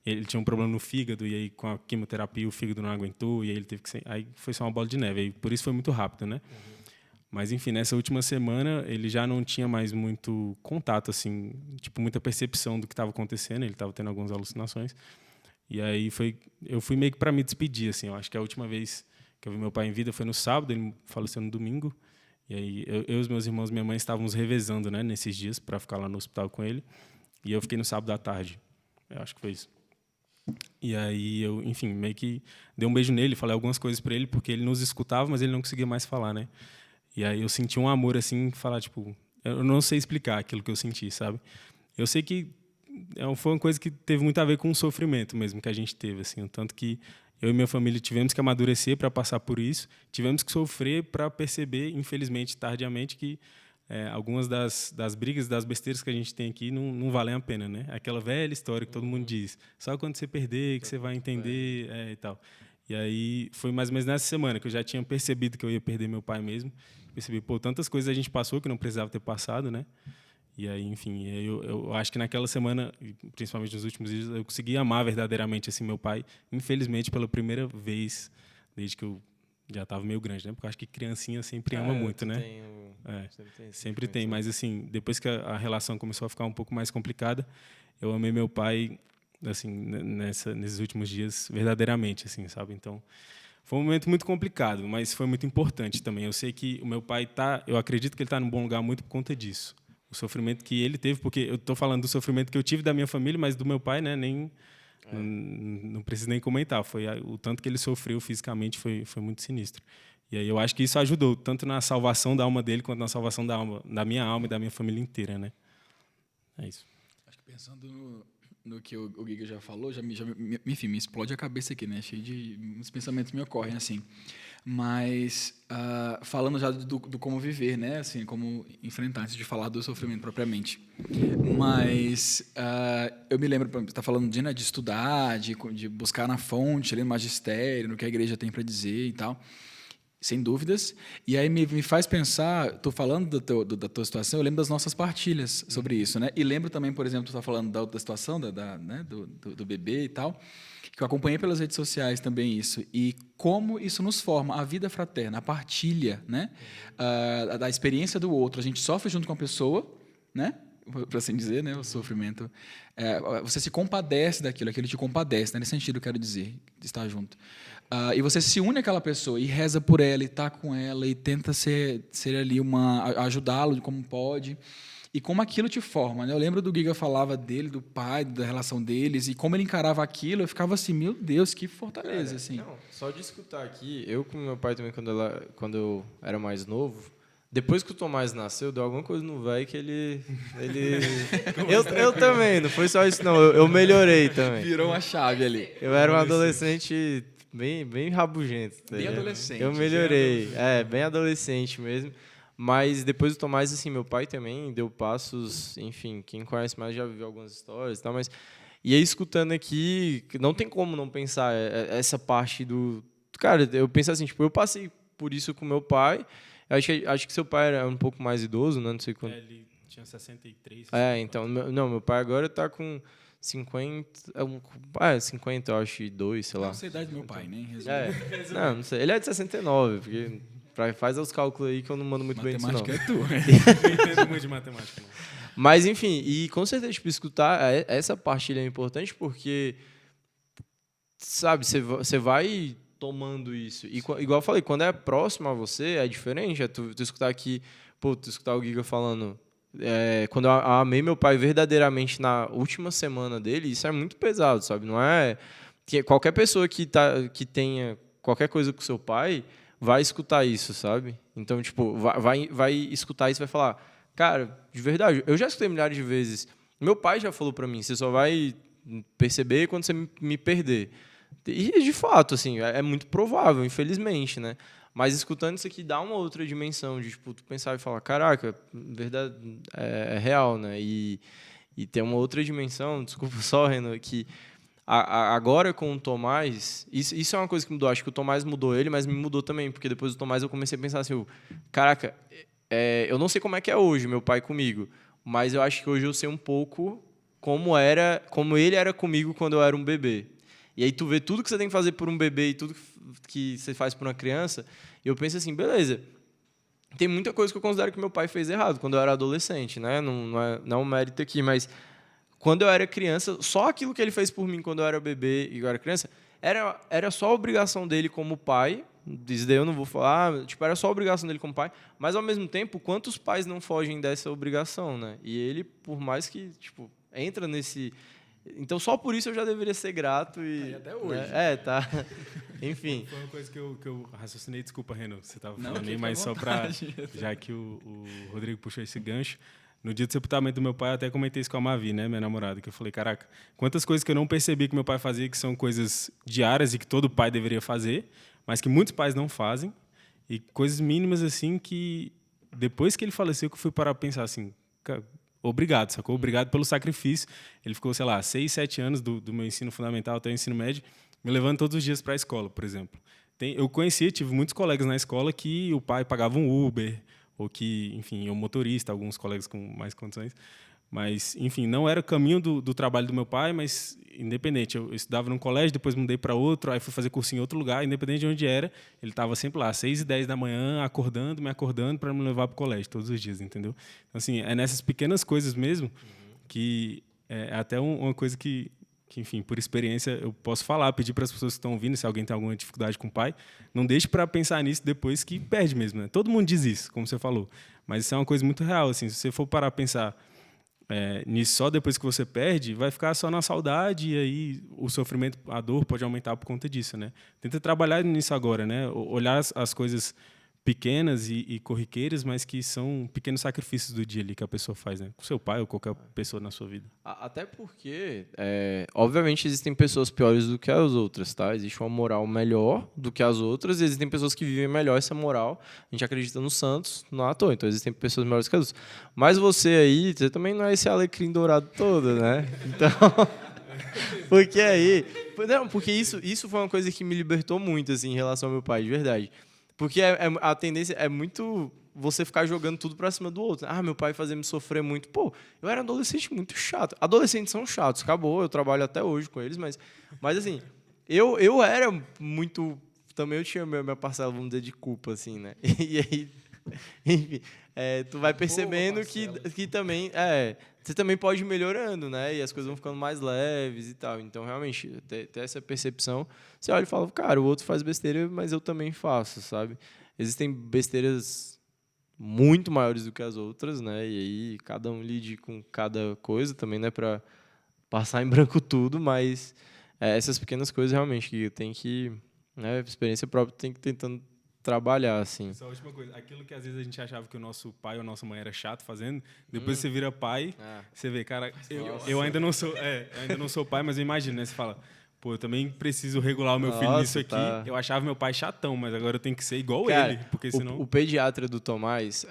Speaker 4: ele tinha um problema no fígado, e aí com a quimioterapia o fígado não aguentou, e aí ele teve que... Aí foi só uma bola de neve, aí por isso foi muito rápido, né? Mas, enfim, nessa última semana, ele já não tinha mais muito contato, assim, tipo, muita percepção do que estava acontecendo, ele estava tendo algumas alucinações. E aí eu fui meio que para me despedir, assim, eu acho que a última vez que eu vi meu pai em vida foi no sábado, ele faleceu no domingo. E aí eu os meus irmãos e minha mãe estávamos revezando, né, nesses dias para ficar lá no hospital com ele. E eu fiquei no sábado à tarde. Eu acho que foi isso. E aí eu, enfim, meio que dei um beijo nele, falei algumas coisas para ele, porque ele nos escutava, mas ele não conseguia mais falar, né? E aí eu senti um amor, assim, falar, tipo... Eu não sei explicar aquilo que eu senti, sabe? Eu sei que foi uma coisa que teve muito a ver com o sofrimento mesmo que a gente teve, assim. O tanto que eu e minha família tivemos que amadurecer para passar por isso. Tivemos que sofrer para perceber, infelizmente, tardiamente, que algumas das brigas, das besteiras que a gente tem aqui não valem a pena, né? Aquela velha história que todo mundo diz. Só quando você perder que você vai entender e tal. E aí foi mais ou menos nessa semana que eu já tinha percebido que eu ia perder meu pai mesmo. Percebi, tantas coisas a gente passou que não precisava ter passado, né? E aí, enfim, eu acho que naquela semana, principalmente nos últimos dias, eu consegui amar verdadeiramente assim meu pai, infelizmente pela primeira vez desde que eu já estava meio grande, né? Porque eu acho que criancinha sempre ama muito, né? Sempre tem, mas assim, depois que a relação começou a ficar um pouco mais complicada, eu amei meu pai assim nesses últimos dias verdadeiramente, assim, sabe? Então foi um momento muito complicado, mas foi muito importante também. Eu sei que o meu pai eu acredito que ele está num bom lugar muito por conta disso. O sofrimento que ele teve, porque eu estou falando do sofrimento que eu tive da minha família, mas do meu pai, né, não preciso nem comentar. O tanto que ele sofreu fisicamente foi muito sinistro. E aí eu acho que isso ajudou tanto na salvação da alma dele quanto na salvação da minha alma e da minha família inteira, né? É isso.
Speaker 2: Acho que pensando no que o Giga já falou, enfim, me explode a cabeça aqui, né? Cheio de... Uns pensamentos me ocorrem, assim. Mas, falando já do como viver, né? Assim, como enfrentar, antes de falar do sofrimento propriamente. Mas eu me lembro, você está falando de estudar, de buscar na fonte, ali no magistério, no que a igreja tem para dizer e tal. Sem dúvidas. E aí me faz pensar, estou falando da tua situação, eu lembro das nossas partilhas sobre isso, né? E lembro também, por exemplo, tu está falando da situação né? do bebê e tal, que eu acompanhei pelas redes sociais também isso, e como isso nos forma, a vida fraterna, a partilha, né? Da experiência do outro. A gente sofre junto com a pessoa, né? Para assim dizer, né? O sofrimento. Você se compadece daquilo, aquilo te compadece, né? Nesse sentido eu quero dizer, de estar junto. E você se une àquela pessoa e reza por ela, e está com ela, e tenta ser ali ajudá-lo como pode. E como aquilo te forma, né? Eu lembro do Giga falava dele, do pai, da relação deles, e como ele encarava aquilo, eu ficava assim, meu Deus, que fortaleza.
Speaker 1: Cara,
Speaker 2: assim.
Speaker 1: Não, só de escutar aqui, eu com meu pai também, quando eu era mais novo, Depois que o Tomás nasceu, deu alguma coisa no velho que ele... eu também, não foi só isso não, eu melhorei também.
Speaker 2: Virou uma chave ali.
Speaker 1: Eu era um adolescente bem rabugento. Tá
Speaker 2: Bem
Speaker 1: ligado?
Speaker 2: adolescente.
Speaker 1: Eu melhorei, bem adolescente mesmo. Mas depois do Tomás, assim, meu pai também deu passos, enfim, quem conhece mais já viu algumas histórias e tal, mas... E aí, escutando aqui, não tem como não pensar essa parte do... Cara, eu penso assim, tipo, eu passei por isso com meu pai, acho que seu pai era um pouco mais idoso, né? Não sei quanto.
Speaker 4: Ele tinha 63.
Speaker 1: Então, meu pai agora tá com 50, 50, eu acho, 2, sei lá.
Speaker 2: Não sei a idade do meu pai, né? Resumindo.
Speaker 1: Não sei, ele é de 69, porque faz os cálculos aí que eu não mando muito bem disso, não.
Speaker 2: Matemática é tu.
Speaker 4: Não entendo muito de matemática, não.
Speaker 1: Mas, enfim, e com certeza, tipo, escutar essa partilha é importante porque, sabe, você vai tomando isso. E, igual eu falei, quando é próximo a você, é diferente. É tu escutar aqui, tu escutar o Giga falando... quando eu amei meu pai verdadeiramente na última semana dele, isso é muito pesado, sabe? Não é... Qualquer pessoa que tenha qualquer coisa com seu pai vai escutar isso, sabe? Então, tipo, vai escutar isso e vai falar... Cara, de verdade, eu já escutei milhares de vezes. Meu pai já falou pra mim, você só vai perceber quando você me perder. E, de fato, assim, é muito provável, infelizmente, né? Mas escutando isso aqui dá uma outra dimensão de, tipo, tu pensar e falar, caraca, verdade, é real, né? E tem uma outra dimensão, desculpa só, Renan, que agora com o Tomás, isso é uma coisa que mudou. Acho que o Tomás mudou ele, mas me mudou também, porque depois do Tomás eu comecei a pensar assim, caraca... eu não sei como é que é hoje, meu pai comigo, mas eu acho que hoje eu sei um pouco como ele era comigo quando eu era um bebê. E aí tu vê tudo que você tem que fazer por um bebê e tudo que você faz por uma criança, e eu penso assim, beleza, tem muita coisa que eu considero que meu pai fez errado quando eu era adolescente, né? Não é um mérito aqui, mas quando eu era criança, só aquilo que ele fez por mim quando eu era bebê e eu era criança, era só a obrigação dele como pai. Isso daí eu não vou falar, tipo, era só a obrigação dele como pai, mas ao mesmo tempo, quantos pais não fogem dessa obrigação, né? E ele, por mais que, tipo, entra nesse... Então, só por isso eu já deveria ser grato e...
Speaker 2: até hoje.
Speaker 1: Tá. Enfim.
Speaker 4: Foi uma coisa que eu raciocinei, desculpa, Renan, você estava
Speaker 2: Não,
Speaker 4: falando aí, mas só para... Já que o Rodrigo puxou esse gancho, no dia do sepultamento do meu pai, eu até comentei isso com a Mavi, né, minha namorada, que eu falei, caraca, quantas coisas que eu não percebi que meu pai fazia, que são coisas diárias e que todo pai deveria fazer, mas que muitos pais não fazem, e coisas mínimas, assim, que depois que ele faleceu, que eu fui parar para pensar assim, obrigado, sacou? Obrigado pelo sacrifício. Ele ficou, sei lá, 6, 7 anos do meu ensino fundamental até o ensino médio, me levando todos os dias para a escola, por exemplo. Eu tive muitos colegas na escola que o pai pagava um Uber, ou que, enfim, um motorista, alguns colegas com mais condições. Mas, enfim, não era o caminho do trabalho do meu pai, mas independente. Eu estudava num colégio, depois mudei para outro, aí fui fazer cursinho em outro lugar, independente de onde era, ele estava sempre lá, 6h10 da manhã, me acordando para me levar para o colégio, todos os dias, entendeu? Então, assim, é nessas pequenas coisas mesmo que é até uma coisa que, enfim, por experiência, eu posso falar, pedir para as pessoas que estão ouvindo, se alguém tem alguma dificuldade com o pai, não deixe para pensar nisso depois que perde mesmo, né? Todo mundo diz isso, como você falou, mas isso é uma coisa muito real, assim, se você for parar a pensar nisso só depois que você perde, vai ficar só na saudade e aí o sofrimento, a dor pode aumentar por conta disso, né? Tenta trabalhar nisso agora, né? Olhar as coisas pequenas e corriqueiras, mas que são pequenos sacrifícios do dia ali que a pessoa faz, né? Com seu pai ou qualquer pessoa na sua vida.
Speaker 1: Até porque, obviamente, existem pessoas piores do que as outras, tá? Existe uma moral melhor do que as outras e existem pessoas que vivem melhor essa moral. A gente acredita nos santos, não à toa. Então, existem pessoas melhores que as outras. Mas você também não é esse alecrim dourado todo, né? Então... porque aí... Não, porque isso foi uma coisa que me libertou muito, assim, em relação ao meu pai, de verdade. Porque a tendência é muito você ficar jogando tudo pra cima do outro. Meu pai fazia me sofrer muito. Pô, eu era adolescente muito chato. Adolescentes são chatos, acabou. Eu trabalho até hoje com eles, mas assim, eu era muito... Também eu tinha minha parcela, vamos dizer, de culpa, assim, né? E aí, enfim, tu vai percebendo que também... você também pode ir melhorando, né? E as coisas vão ficando mais leves e tal. Então, realmente, ter essa percepção, você olha e fala, cara, o outro faz besteira, mas eu também faço, sabe? Existem besteiras muito maiores do que as outras, né? E aí, cada um lide com cada coisa também, né? Para passar em branco tudo, mas essas pequenas coisas, realmente, que tem que... Né, experiência própria tem que tentando trabalhar, assim.
Speaker 4: Só a última coisa, aquilo que às vezes a gente achava que o nosso pai ou nossa mãe era chato fazendo, depois você vira pai, você vê, cara, eu ainda não sou, eu ainda não sou pai, mas eu imagino, né? Você fala, pô, eu também preciso regular o meu filho
Speaker 1: Nossa,
Speaker 4: nisso aqui.
Speaker 1: tá.
Speaker 4: Eu achava meu pai chatão, mas agora eu tenho que ser igual
Speaker 1: Cara,
Speaker 4: ele, porque senão...
Speaker 1: o pediatra do Tomás,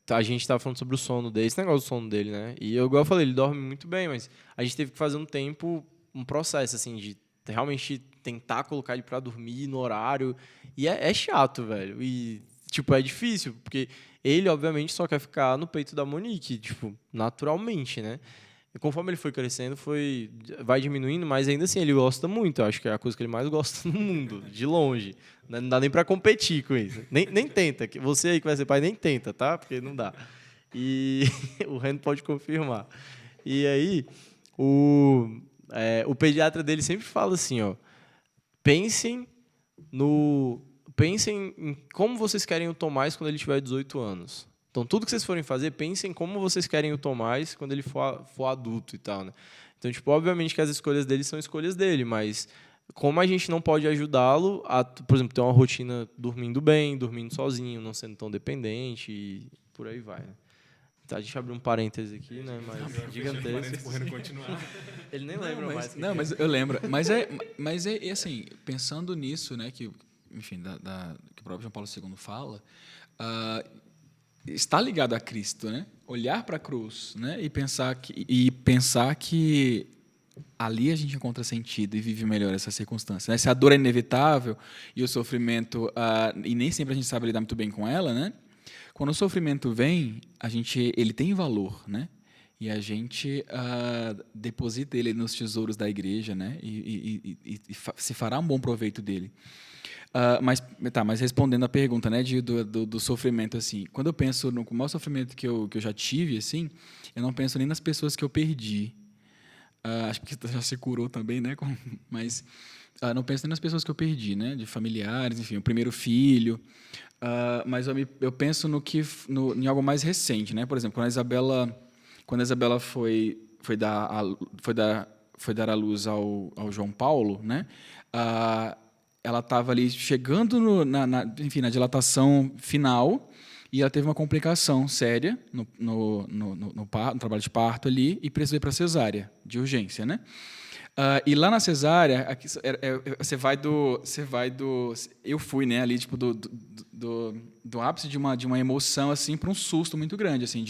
Speaker 1: a gente tava falando sobre o sono dele, esse negócio do sono dele, né? E igual eu falei, ele dorme muito bem, mas a gente teve que fazer um processo, assim, de realmente tentar colocar ele pra dormir no horário. E é chato, velho. E, tipo, é difícil, porque ele, obviamente, só quer ficar no peito da Monique, tipo, naturalmente, né? E conforme ele foi crescendo, vai diminuindo, mas ainda assim ele gosta muito. Eu acho que é a coisa que ele mais gosta no mundo, de longe. Não dá nem pra competir com isso. Nem tenta. Você aí que vai ser pai, nem tenta, tá? Porque não dá. E o Ren pode confirmar. E aí, o pediatra dele sempre fala assim, ó, pensem em como vocês querem o Tomás quando ele tiver 18 anos. Então, tudo que vocês forem fazer, pensem em como vocês querem o Tomás quando ele for adulto e tal, né? Então, tipo, obviamente que as escolhas dele são escolhas dele, mas como a gente não pode ajudá-lo a, por exemplo, ter uma rotina dormindo bem, dormindo sozinho, não sendo tão dependente e por aí vai, né? Tá, a gente abriu um parêntese aqui, né? Mas gigantesco. Ele nem lembra mais.
Speaker 2: Não, mas eu lembro. Mas é assim, pensando nisso, né, que, enfim, que o próprio João Paulo II fala, está ligado a Cristo, né? Olhar para a cruz, né? E pensar que ali a gente encontra sentido e vive melhor essa circunstância, né? Se a dor é inevitável e o sofrimento e nem sempre a gente sabe lidar muito bem com ela, né? Quando o sofrimento vem, ele tem valor, né? E a gente deposita ele nos tesouros da igreja, né? E se fará um bom proveito dele. Mas respondendo a pergunta, né, do sofrimento, assim, quando eu penso no maior sofrimento que eu já tive, assim, eu não penso nem nas pessoas que eu perdi. Acho que já se curou também, né? Mas não penso nem nas pessoas que eu perdi, né? De familiares, enfim, o primeiro filho. Mas eu penso em algo mais recente, né? Por exemplo, quando a Isabela foi dar à luz ao João Paulo, né? Ela estava ali chegando enfim, na dilatação final e ela teve uma complicação séria no trabalho de parto ali e precisou ir para a cesárea, de urgência, né? E lá na cesárea, você vai do... Eu fui, né, ali, tipo, do ápice de uma emoção, assim, para um susto muito grande, assim,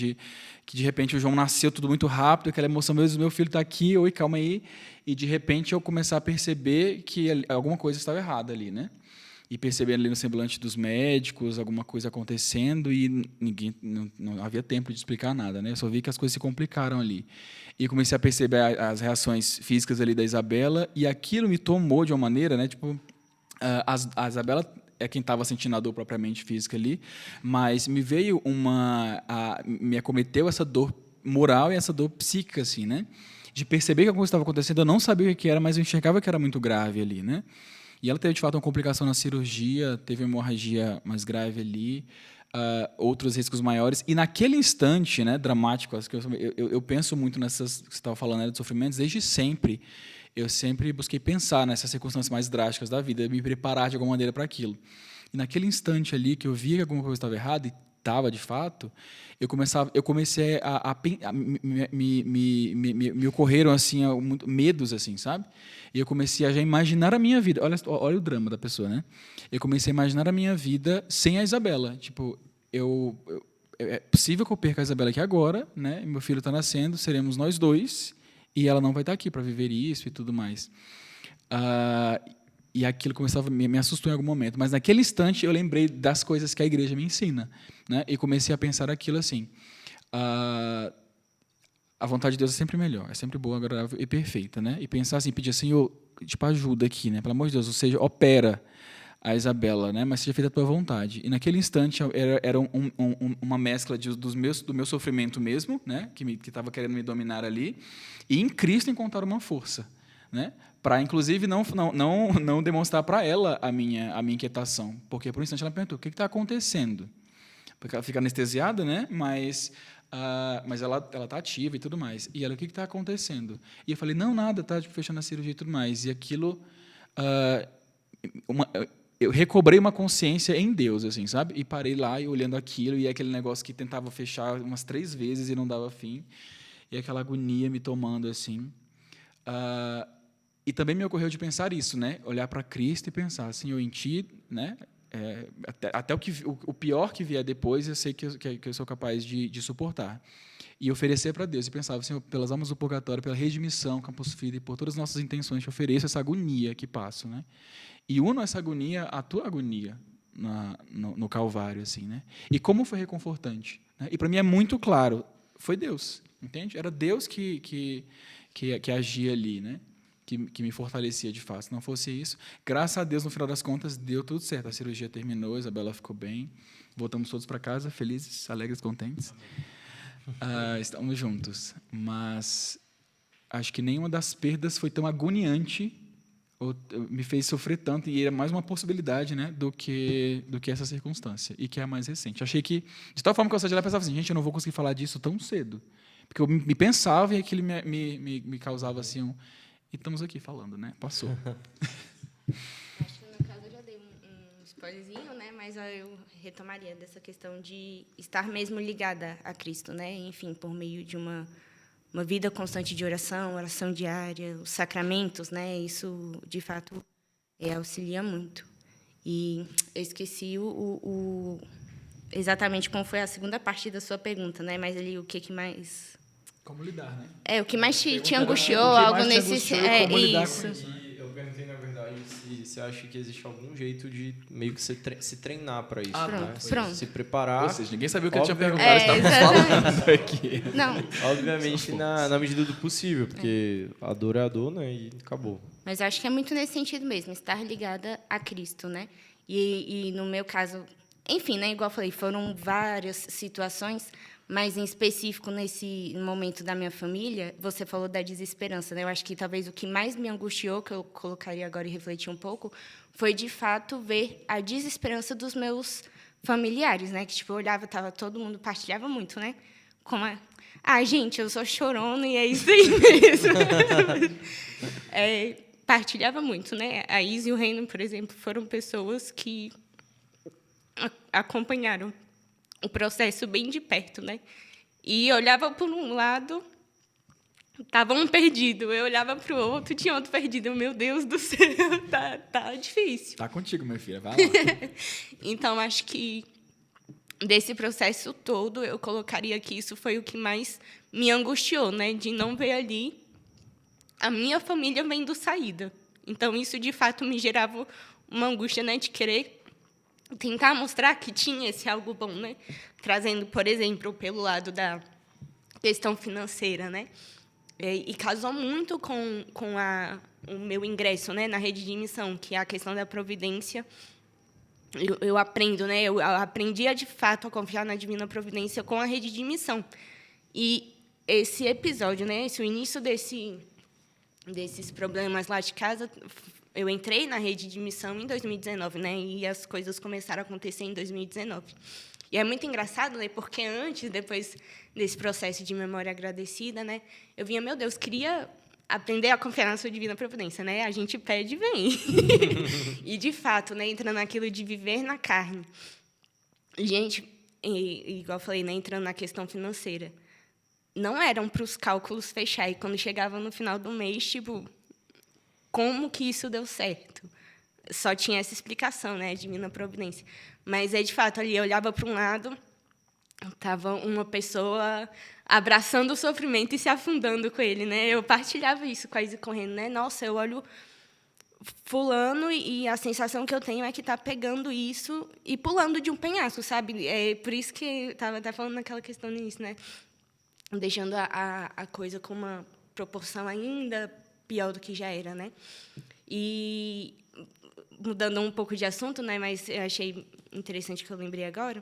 Speaker 2: que de repente o João nasceu tudo muito rápido, aquela emoção, meu filho está aqui, oi, calma aí, e de repente eu começar a perceber que alguma coisa estava errada ali, né? E percebendo ali no semblante dos médicos alguma coisa acontecendo e não havia tempo de explicar nada, né? Eu só vi que as coisas se complicaram ali. E comecei a perceber as reações físicas ali da Isabela e aquilo me tomou de uma maneira, né? Tipo, a Isabela é quem estava sentindo a dor propriamente física ali, mas me veio me acometeu essa dor moral e essa dor psíquica, assim, né? De perceber que alguma coisa estava acontecendo, eu não sabia o que era, mas eu enxergava que era muito grave ali, né? E ela teve, de fato, uma complicação na cirurgia, teve hemorragia mais grave ali, outros riscos maiores. E naquele instante, né, dramático, eu penso muito nessas que você estava falando, né, de sofrimentos, desde sempre. Eu sempre busquei pensar nessas circunstâncias mais drásticas da vida, me preparar de alguma maneira para aquilo. E naquele instante ali que eu via que alguma coisa estava errada, e estava de fato, eu comecei me ocorreram assim medos, assim, sabe? E eu comecei a já imaginar a minha vida. Olha o drama da pessoa, né? Eu comecei a imaginar a minha vida sem a Isabela. Tipo, é possível que eu perca a Isabela aqui agora, né? Meu filho está nascendo, seremos nós dois, e ela não vai estar aqui para viver isso e tudo mais. E aquilo começava me assustou em algum momento. Mas naquele instante eu lembrei das coisas que a igreja me ensina, né? E comecei a pensar aquilo assim. A vontade de Deus é sempre melhor, é sempre boa, agradável e perfeita, né? E pensar assim, pedir, Senhor, tipo, ajuda aqui, né? Pelo amor de Deus, ou seja, opera a Isabela, né? Mas seja feita a tua vontade. E naquele instante era uma mescla do meu sofrimento mesmo, né? Que estava querendo me dominar ali, e em Cristo encontrar uma força, né? Para, inclusive, não demonstrar para ela a minha inquietação. Porque, por um instante, ela perguntou, o que está acontecendo? Porque ela fica anestesiada, né? Mas ela está ativa e tudo mais. E ela, o que está acontecendo? E eu falei, não, nada, tá fechando a cirurgia e tudo mais. E aquilo... eu recobrei uma consciência em Deus, assim, sabe? E parei lá e olhando aquilo, e aquele negócio que tentava fechar umas 3 vezes e não dava fim, e aquela agonia me tomando, assim. E também me ocorreu de pensar isso, né? Olhar para Cristo e pensar, Senhor, em Ti, né? Até o pior que vier depois, eu sei que eu sou capaz de suportar. E oferecer para Deus. E pensava, Senhor, pelas almas do purgatório, pela redimissão, Campus Fidei, por todas as nossas intenções, te ofereço essa agonia que passo, né? E uno essa agonia à tua agonia no Calvário, assim, né? E como foi reconfortante, né? E para mim é muito claro, foi Deus, entende? Era Deus que agia ali, né? Que me fortalecia de fato. Se não fosse isso, graças a Deus, no final das contas, deu tudo certo. A cirurgia terminou, a Isabela ficou bem, voltamos todos para casa, felizes, alegres, contentes. Estamos juntos. Mas acho que nenhuma das perdas foi tão agoniante ou me fez sofrer tanto, e era mais uma possibilidade, né, do que essa circunstância, e que é a mais recente. Achei que, de tal forma que eu saí de lá e pensava assim, gente, eu não vou conseguir falar disso tão cedo. Porque eu me pensava e aquilo me causava assim e estamos aqui falando, né? Passou.
Speaker 3: Acho que no caso eu já dei um spoilerzinho, né? Mas eu retomaria dessa questão de estar mesmo ligada a Cristo, né? Enfim, por meio de uma vida constante de oração diária, os sacramentos, né? Isso, de fato, auxilia muito. E eu esqueci exatamente como foi a segunda parte da sua pergunta, né? Mas ali o que mais...
Speaker 2: Como lidar, né?
Speaker 3: O que mais te angustiou,
Speaker 2: algo
Speaker 3: nesse...
Speaker 2: isso.
Speaker 1: E eu perguntei, na verdade, se você acha que existe algum jeito de meio que se treinar para isso, né?
Speaker 3: Pronto.
Speaker 1: Se preparar.
Speaker 2: Ou seja, ninguém sabia o que eu tinha
Speaker 1: Obviamente.
Speaker 2: perguntado, estávamos falando aqui.
Speaker 3: Não,
Speaker 1: Obviamente, na medida do possível, porque a dor é a dor, né? E acabou.
Speaker 3: mas acho que é muito nesse sentido mesmo, estar ligada a Cristo, né? E no meu caso, enfim, né? Igual eu falei, foram várias situações, mas em específico nesse momento da minha família, você falou da desesperança, né? Eu acho que talvez o que mais me angustiou, que eu colocaria agora e refletir um pouco, foi de fato ver a desesperança dos meus familiares, né? Que tipo, eu olhava, todo mundo partilhava muito, né? Como gente, eu sou chorona e é isso aí mesmo. Partilhava muito, né? A Isa e o Reino, por exemplo, foram pessoas que acompanharam o processo bem de perto, né? E eu olhava por um lado, estava um perdido. Eu olhava para o outro, tinha outro perdido. Meu Deus do céu, tá difícil.
Speaker 2: Tá contigo, minha filha, vai lá.
Speaker 3: Então, acho que desse processo todo, eu colocaria que isso foi o que mais me angustiou, né? De não ver ali a minha família vendo saída. Então, isso, de fato, me gerava uma angústia, né? De querer tentar mostrar que tinha esse algo bom, né? Trazendo, por exemplo, pelo lado da questão financeira, né? E casou muito com o meu ingresso, né, na rede de missão, que é a questão da providência. Eu aprendo, né? Eu aprendi de fato a confiar na divina providência com a rede de missão. E esse episódio, né, o início desses problemas lá de casa, eu entrei na rede de missão em 2019, né? E as coisas começaram a acontecer em 2019. E é muito engraçado, né? Porque depois desse processo de memória agradecida, né? Eu vinha, meu Deus, queria aprender a confiar na sua divina providência, né? A gente pede e vem. E, de fato, né? Entrando naquilo de viver na carne. Gente, igual eu falei, né? Entrando na questão financeira. Não eram para os cálculos fechar. E quando chegava no final do mês, tipo... Como que isso deu certo? Só tinha essa explicação, né, divina providência. Mas, de fato, ali eu olhava para um lado, estava uma pessoa abraçando o sofrimento e se afundando com ele, né? Eu partilhava isso com a Isa correndo, né? Nossa, eu olho fulano e a sensação que eu tenho é que está pegando isso e pulando de um penhasco, sabe? É por isso que eu estava até falando naquela questão no início, né? Deixando a coisa com uma proporção ainda pior do que já era, né? E mudando um pouco de assunto, né? Mas eu achei interessante que eu lembrei agora.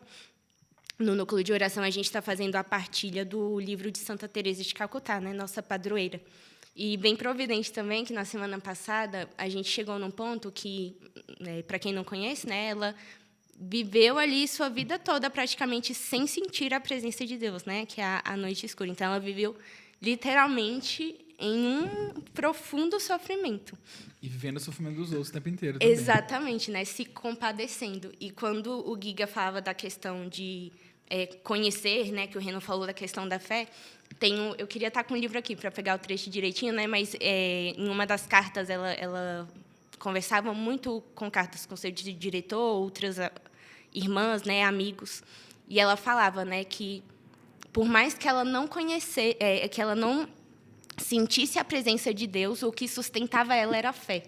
Speaker 3: No núcleo de oração a gente está fazendo a partilha do livro de Santa Teresa de Calcutá, né? Nossa padroeira. E bem providente também que na semana passada a gente chegou num ponto que, para quem não conhece, né? Ela viveu ali sua vida toda praticamente sem sentir a presença de Deus, né? Que é a noite escura. Então ela viveu literalmente em um profundo sofrimento.
Speaker 2: E vivendo o sofrimento dos outros o tempo inteiro também.
Speaker 3: Exatamente, né? Se compadecendo. E quando o Giga falava da questão de conhecer, né? Que o Renan falou da questão da fé, eu queria estar com o livro aqui para pegar o trecho direitinho, né? Mas em uma das cartas ela conversava muito com cartas com seu diretor, outras irmãs, né? Amigos, e ela falava, né? Que por mais que ela não que ela não sentisse a presença de Deus, o que sustentava ela era a fé.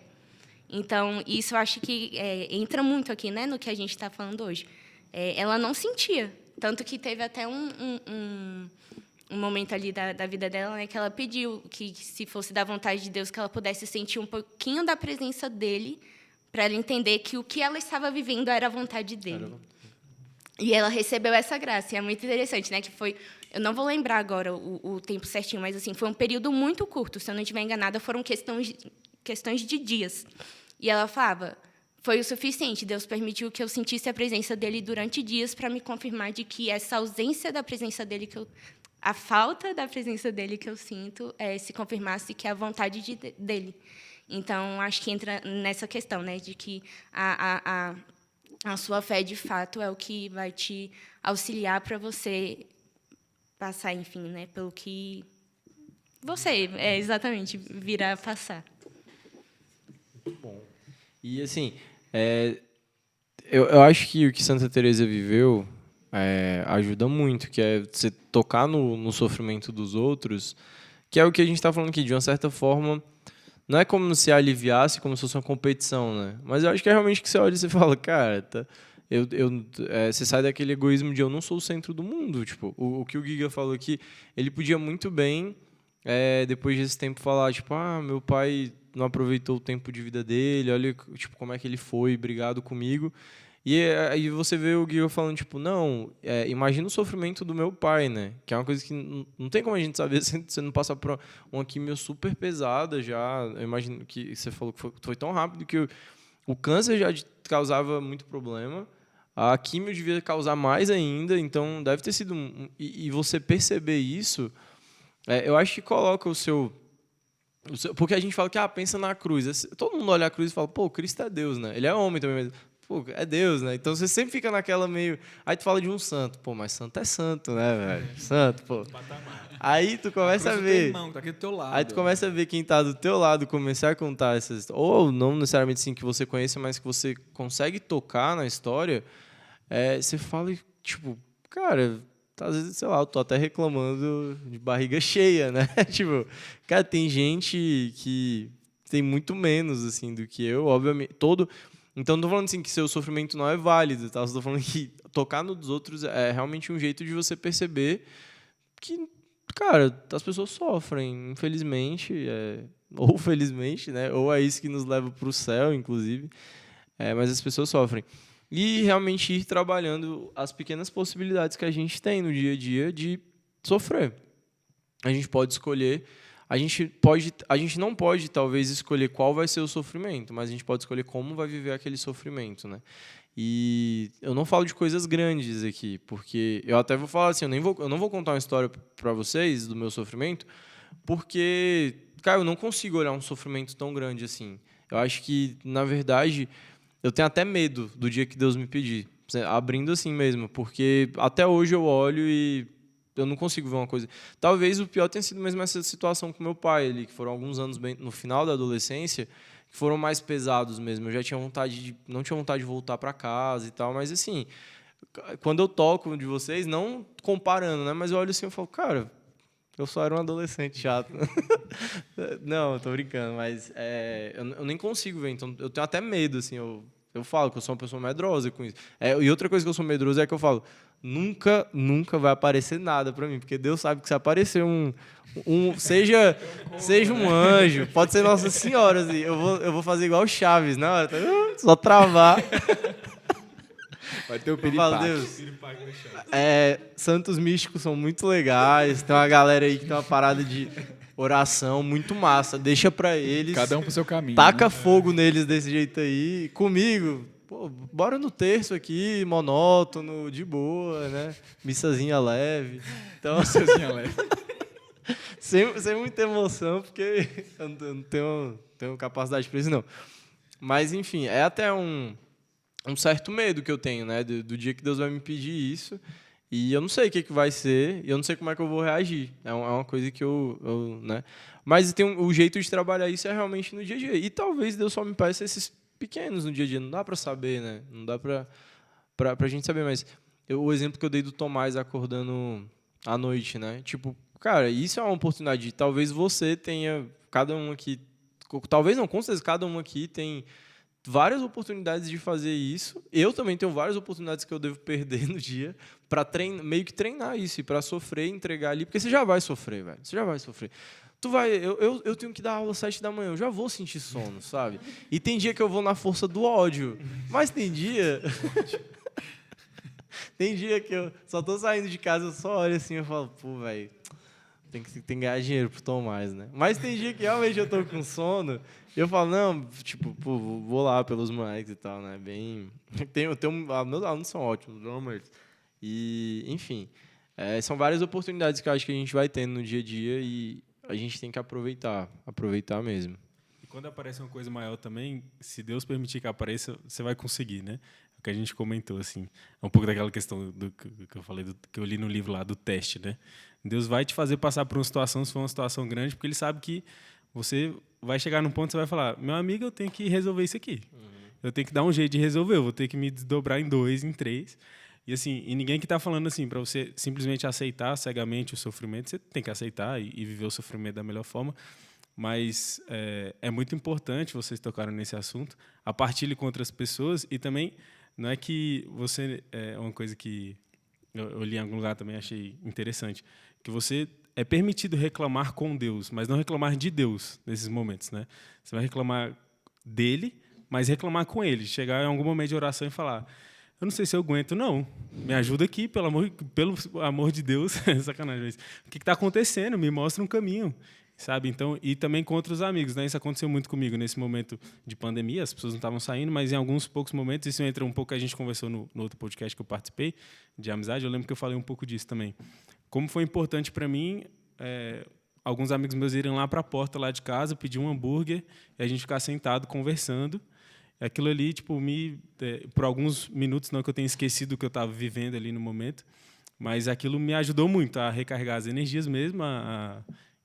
Speaker 3: Então, isso eu acho que entra muito aqui, né, no que a gente está falando hoje. Ela não sentia, tanto que teve até um momento ali da vida dela, né, que ela pediu que, se fosse da vontade de Deus, que ela pudesse sentir um pouquinho da presença dele, para ela entender que o que ela estava vivendo era a vontade dele. E ela recebeu essa graça. E é muito interessante, né? Que foi, eu não vou lembrar agora o tempo certinho, mas assim, foi um período muito curto. Se eu não estiver enganada, foram questões de dias. E ela falava, foi o suficiente. Deus permitiu que eu sentisse a presença dele durante dias para me confirmar de que essa ausência da presença dele, a falta da presença dele que eu sinto, se confirmasse que é a vontade dele. Então, acho que entra nessa questão, né? De que a sua fé, de fato, é o que vai te auxiliar para você passar, enfim, né, pelo que você, exatamente, virá passar.
Speaker 1: Muito bom. E, assim, eu acho que o que Santa Teresa viveu ajuda muito, que é você tocar no sofrimento dos outros, que é o que a gente está falando aqui, de uma certa forma. Não é como se aliviasse, como se fosse uma competição, né? Mas eu acho que é realmente que você olha e você fala, cara, você sai daquele egoísmo de eu não sou o centro do mundo. Tipo, o que o Giga falou aqui, ele podia muito bem, depois desse tempo, falar, tipo, meu pai não aproveitou o tempo de vida dele, olha tipo, como é que ele foi, brigado comigo. E aí você vê o Giga falando, tipo, não, imagina o sofrimento do meu pai, né? Que é uma coisa que não tem como a gente saber se você não passar por uma quimio super pesada já. Eu imagino que você falou que foi tão rápido que o câncer já causava muito problema. A quimio devia causar mais ainda, então deve ter sido... E você perceber isso, eu acho que coloca o seu... Porque a gente fala que, pensa na cruz. Todo mundo olha a cruz e fala, pô, Cristo é Deus, né? Ele é homem também, mas... Pô, é Deus, né? Então você sempre fica naquela meio... Aí tu fala de um santo. Pô, mas santo é santo, né, velho? Santo, pô. Aí tu começa a ver...
Speaker 2: Irmão, tá aqui do teu lado.
Speaker 1: Aí tu começa a ver quem tá do teu lado começar a contar essas... Ou não necessariamente assim que você conheça, mas que você consegue tocar na história. Você fala, tipo... Cara, às vezes, sei lá, eu tô até reclamando de barriga cheia, né? Tipo, cara, tem gente que tem muito menos, assim, do que eu. Obviamente, Então, não estou falando assim que seu sofrimento não é válido, tá? Estou falando que tocar nos outros é realmente um jeito de você perceber que, cara, as pessoas sofrem, infelizmente, ou felizmente, né? Ou é isso que nos leva para o céu, inclusive, mas as pessoas sofrem. E realmente ir trabalhando as pequenas possibilidades que a gente tem no dia a dia de sofrer. A gente pode escolher... A gente não pode, talvez, escolher qual vai ser o sofrimento, mas a gente pode escolher como vai viver aquele sofrimento, né? E eu não falo de coisas grandes aqui, porque eu até vou falar assim, eu não vou contar uma história para vocês do meu sofrimento, porque, cara, eu não consigo olhar um sofrimento tão grande assim. Eu acho que, na verdade, eu tenho até medo do dia que Deus me pedir, abrindo assim mesmo, porque até hoje eu olho e eu não consigo ver uma coisa. Talvez o pior tenha sido mesmo essa situação com meu pai, ali, que foram alguns anos bem no final da adolescência, que foram mais pesados mesmo. Eu já tinha não tinha vontade de voltar para casa e tal, mas assim, quando eu toco de vocês, não comparando, né, mas eu olho assim e falo, cara, eu só era um adolescente chato. Não, eu tô brincando, mas eu nem consigo ver, então eu tenho até medo, assim, eu falo que eu sou uma pessoa medrosa com isso. E outra coisa que eu sou medroso é que eu falo, nunca vai aparecer nada para mim, porque Deus sabe que se aparecer seja um anjo, pode ser Nossa Senhora, assim, eu vou fazer igual o Chaves, na hora, só travar.
Speaker 2: Vai ter o piripaque.
Speaker 1: Deus, santos místicos são muito legais, tem uma galera aí que tem uma parada de oração muito massa, deixa pra eles.
Speaker 2: Cada um pro seu caminho.
Speaker 1: Taca fogo neles desse jeito aí. Comigo, pô, bora no terço aqui, monótono, de boa, né? Missazinha leve. Então,
Speaker 2: Missazinha leve.
Speaker 1: sem muita emoção, porque eu não tenho capacidade para isso, não. Mas, enfim, é até um certo medo que eu tenho, né? Do dia que Deus vai me pedir isso. E eu não sei o que vai ser, e eu não sei como é que eu vou reagir. É uma coisa que eu né? Mas o jeito de trabalhar isso é realmente no dia a dia. E talvez Deus só me peça esses pequenos no dia a dia. Não dá para saber, né? Não dá pra gente saber. Mas o exemplo que eu dei do Tomás acordando à noite, né? Tipo, cara, isso é uma oportunidade. Talvez você tenha, cada um aqui... Talvez não, com certeza, cada um aqui tem várias oportunidades de fazer isso. Eu também tenho várias oportunidades que eu devo perder no dia para meio que treinar isso e para sofrer, entregar ali, porque você já vai sofrer, velho. Você já vai sofrer. Eu tenho que dar aula às 7 da manhã, eu já vou sentir sono, sabe? E tem dia que eu vou na força do ódio, mas tem dia tem dia que eu só tô saindo de casa, eu só olho assim e falo, pô, velho, tem que ganhar dinheiro pro Tomás, né? Mas tem dia que realmente eu tô com sono e eu falo, não, tipo, pô, vou lá pelos moleques e tal, né? Meus alunos são ótimos, pelo amor de Deus. E, enfim, são várias oportunidades que eu acho que a gente vai tendo no dia a dia e a gente tem que aproveitar mesmo.
Speaker 4: E quando aparece uma coisa maior também, se Deus permitir que apareça, você vai conseguir, né? O que a gente comentou, assim, é um pouco daquela questão que eu falei, que eu li no livro lá, do teste, né? Deus vai te fazer passar por uma situação, se for uma situação grande, porque Ele sabe que você vai chegar num ponto que você vai falar, meu amigo, eu tenho que resolver isso aqui. Eu tenho que dar um jeito de resolver, eu vou ter que me desdobrar em 2, em 3. E assim, e ninguém que está falando assim para você simplesmente aceitar cegamente o sofrimento, você tem que aceitar e viver o sofrimento da melhor forma. Mas é muito importante, vocês tocaram nesse assunto, a partilhe com outras pessoas e também não é que você é uma coisa que eu li em algum lugar também, achei interessante, que você é permitido reclamar com Deus, mas não reclamar de Deus nesses momentos, né? Você vai reclamar dele, mas reclamar com ele, chegar em algum momento de oração e falar, eu não sei se eu aguento, não. Me ajuda aqui, pelo amor de Deus. Sacanagem. Mas, o que está acontecendo? Me mostra um caminho. Sabe? Então, e também com outros amigos, né? Isso aconteceu muito comigo nesse momento de pandemia, as pessoas não estavam saindo, mas em alguns poucos momentos, isso entra um pouco, a gente conversou no outro podcast que eu participei, de amizade, eu lembro que eu falei um pouco disso também. Como foi importante para mim, alguns amigos meus irem lá para a porta lá de casa, pedir um hambúrguer, e a gente ficar sentado conversando. Aquilo ali, tipo, por alguns minutos, não que eu tenha esquecido o que eu estava vivendo ali no momento, mas aquilo me ajudou muito a recarregar as energias mesmo,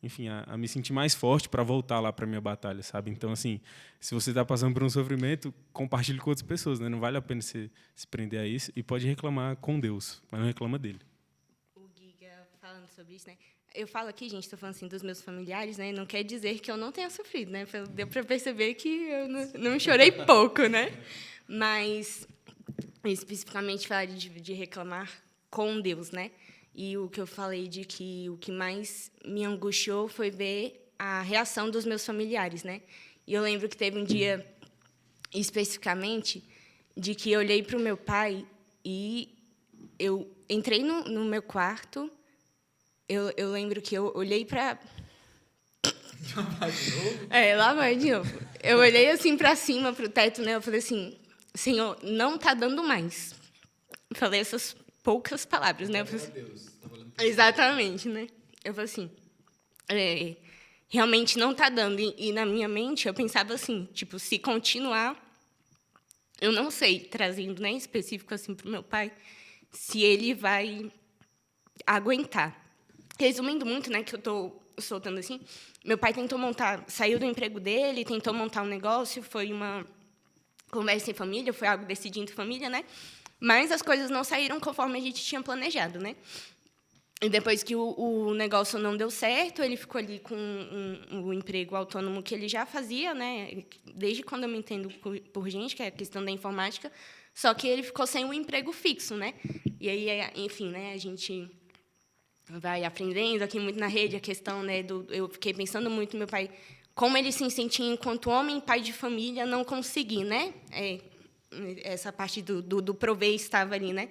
Speaker 4: enfim, a me sentir mais forte para voltar lá para a minha batalha, sabe? Então, assim, se você está passando por um sofrimento, compartilhe com outras pessoas, né? Não vale a pena se prender a isso e pode reclamar com Deus, mas não reclama dele.
Speaker 3: O Giga falando sobre isso, né? Eu falo aqui, gente, estou falando assim dos meus familiares, né? Não quer dizer que eu não tenha sofrido, né? Deu para perceber que eu não chorei pouco, né? Mas, especificamente, falar de reclamar com Deus, né? E o que eu falei de que o que mais me angustiou foi ver a reação dos meus familiares, né? E eu lembro que teve um dia, especificamente, de que eu olhei para o meu pai e eu entrei no meu quarto. Eu lembro que eu olhei para... Lá vai de novo. Eu olhei assim para cima, para o teto, né? Eu falei assim, Senhor, não está dando mais. Falei essas poucas palavras, né? Eu falei assim, exatamente, né? Eu falei assim, realmente não está dando. E na minha mente eu pensava assim, tipo, se continuar, eu não sei, trazendo, né, específico assim para o meu pai, se ele vai aguentar. Resumindo muito, né, que eu estou soltando assim, meu pai saiu do emprego dele, tentou montar um negócio, foi uma conversa em família, foi algo decidido em família, né? Mas as coisas não saíram conforme a gente tinha planejado, né? E depois que o negócio não deu certo, ele ficou ali com o emprego autônomo que ele já fazia, né? Desde quando eu me entendo por gente, que é a questão da informática, só que ele ficou sem um emprego fixo, né? E aí, enfim, né, a gente vai aprendendo aqui muito na rede a questão, né, eu fiquei pensando muito no meu pai, como ele se sentia enquanto homem, pai de família, não conseguir, né? Essa parte do prover estava ali, né?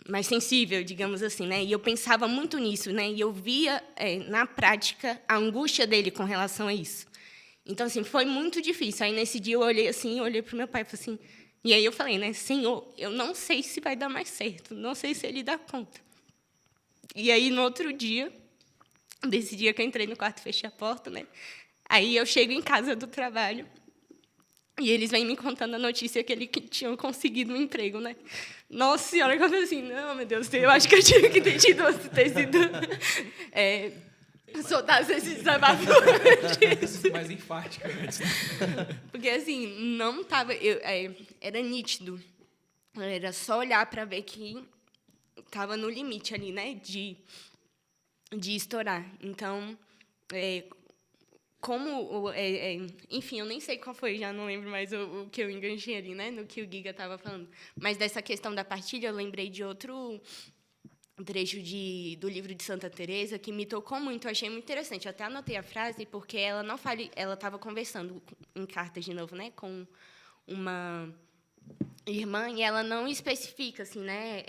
Speaker 3: Mais sensível, digamos assim, né? E eu pensava muito nisso, né? E eu via na prática a angústia dele com relação a isso. Então, assim, foi muito difícil. Aí nesse dia eu olhei para o meu pai e falei assim, e aí eu falei, né, Senhor, eu não sei se vai dar mais certo, não sei se ele dá conta. E aí, no outro dia, desse dia que eu entrei no quarto e fechei a porta, né? Aí eu chego em casa do trabalho e eles vêm me contando a notícia que eles tinham conseguido um emprego, né? Nossa Senhora, eu falei assim, não, meu Deus, eu acho que eu tinha que ter sido soltar esses desabafos antes.
Speaker 2: Mais enfática antes.
Speaker 3: Porque, assim, não estava... era nítido. Era só olhar para ver que estava no limite ali, né? De estourar. Então, enfim, eu nem sei qual foi, já não lembro mais o que eu enganchei ali, né? No que o Giga estava falando. Mas dessa questão da partilha, eu lembrei de outro trecho do livro de Santa Teresa que me tocou muito, eu achei muito interessante. Eu até anotei a frase porque ela não fala, ela estava conversando em cartas de novo, né, com uma irmã e ela não especifica assim, né,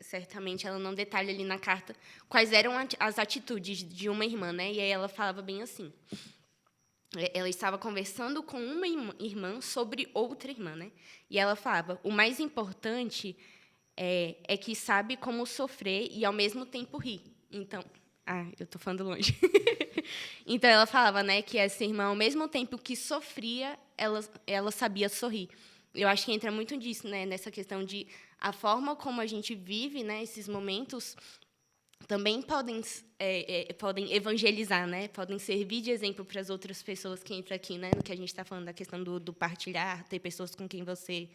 Speaker 3: certamente ela não detalha ali na carta quais eram as atitudes de uma irmã, né? E aí ela falava bem assim. Ela estava conversando com uma irmã sobre outra irmã, né? E ela falava: o mais importante é que sabe como sofrer e, ao mesmo tempo, rir. Então, eu estou falando longe. Então, ela falava, né, que essa irmã, ao mesmo tempo que sofria, ela sabia sorrir. Eu acho que entra muito disso, né, nessa questão de a forma como a gente vive, né, esses momentos também podem evangelizar, né, podem servir de exemplo para as outras pessoas que entram aqui, né, no que a gente está falando da questão do partilhar, ter pessoas com quem você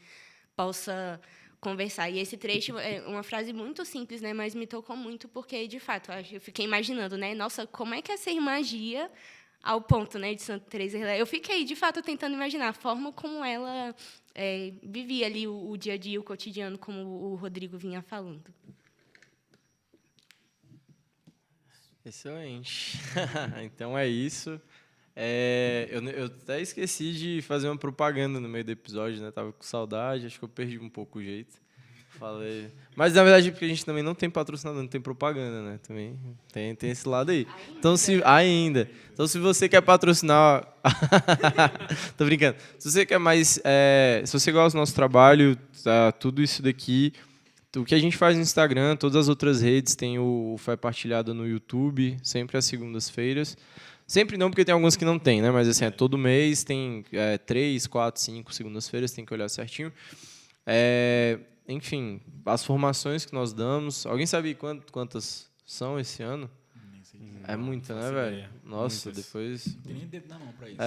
Speaker 3: possa conversar. E esse trecho é uma frase muito simples, né, mas me tocou muito porque, de fato, eu fiquei imaginando, né, nossa, como é que essa irmã agia ao ponto, né, de Santa Teresa. Eu fiquei, de fato, tentando imaginar a forma como ela vivia ali o dia a dia, o cotidiano, como o Rodrigo vinha falando.
Speaker 1: Excelente. Então é isso. Eu até esqueci de fazer uma propaganda no meio do episódio, né? Tava com saudade, acho que eu perdi um pouco o jeito. Falei. Mas na verdade, porque a gente também não tem patrocinador, não tem propaganda, né? Também tem esse lado aí. Então, Então, se você quer patrocinar. Tô brincando. Se você quer mais. Se você gosta do nosso trabalho, tá, tudo isso daqui. O que a gente faz no Instagram, todas as outras redes, tem o Fé Partilhada no YouTube, sempre às segundas-feiras. Sempre não, porque tem alguns que não tem, né? Mas assim, todo mês tem 3, 4, 5 segundas-feiras, tem que olhar certinho. Enfim, as formações que nós damos. Alguém sabe quantas são esse ano? É muita, né, velho? Nossa, muitas. Depois...
Speaker 2: Não tem nem dedo na mão para isso.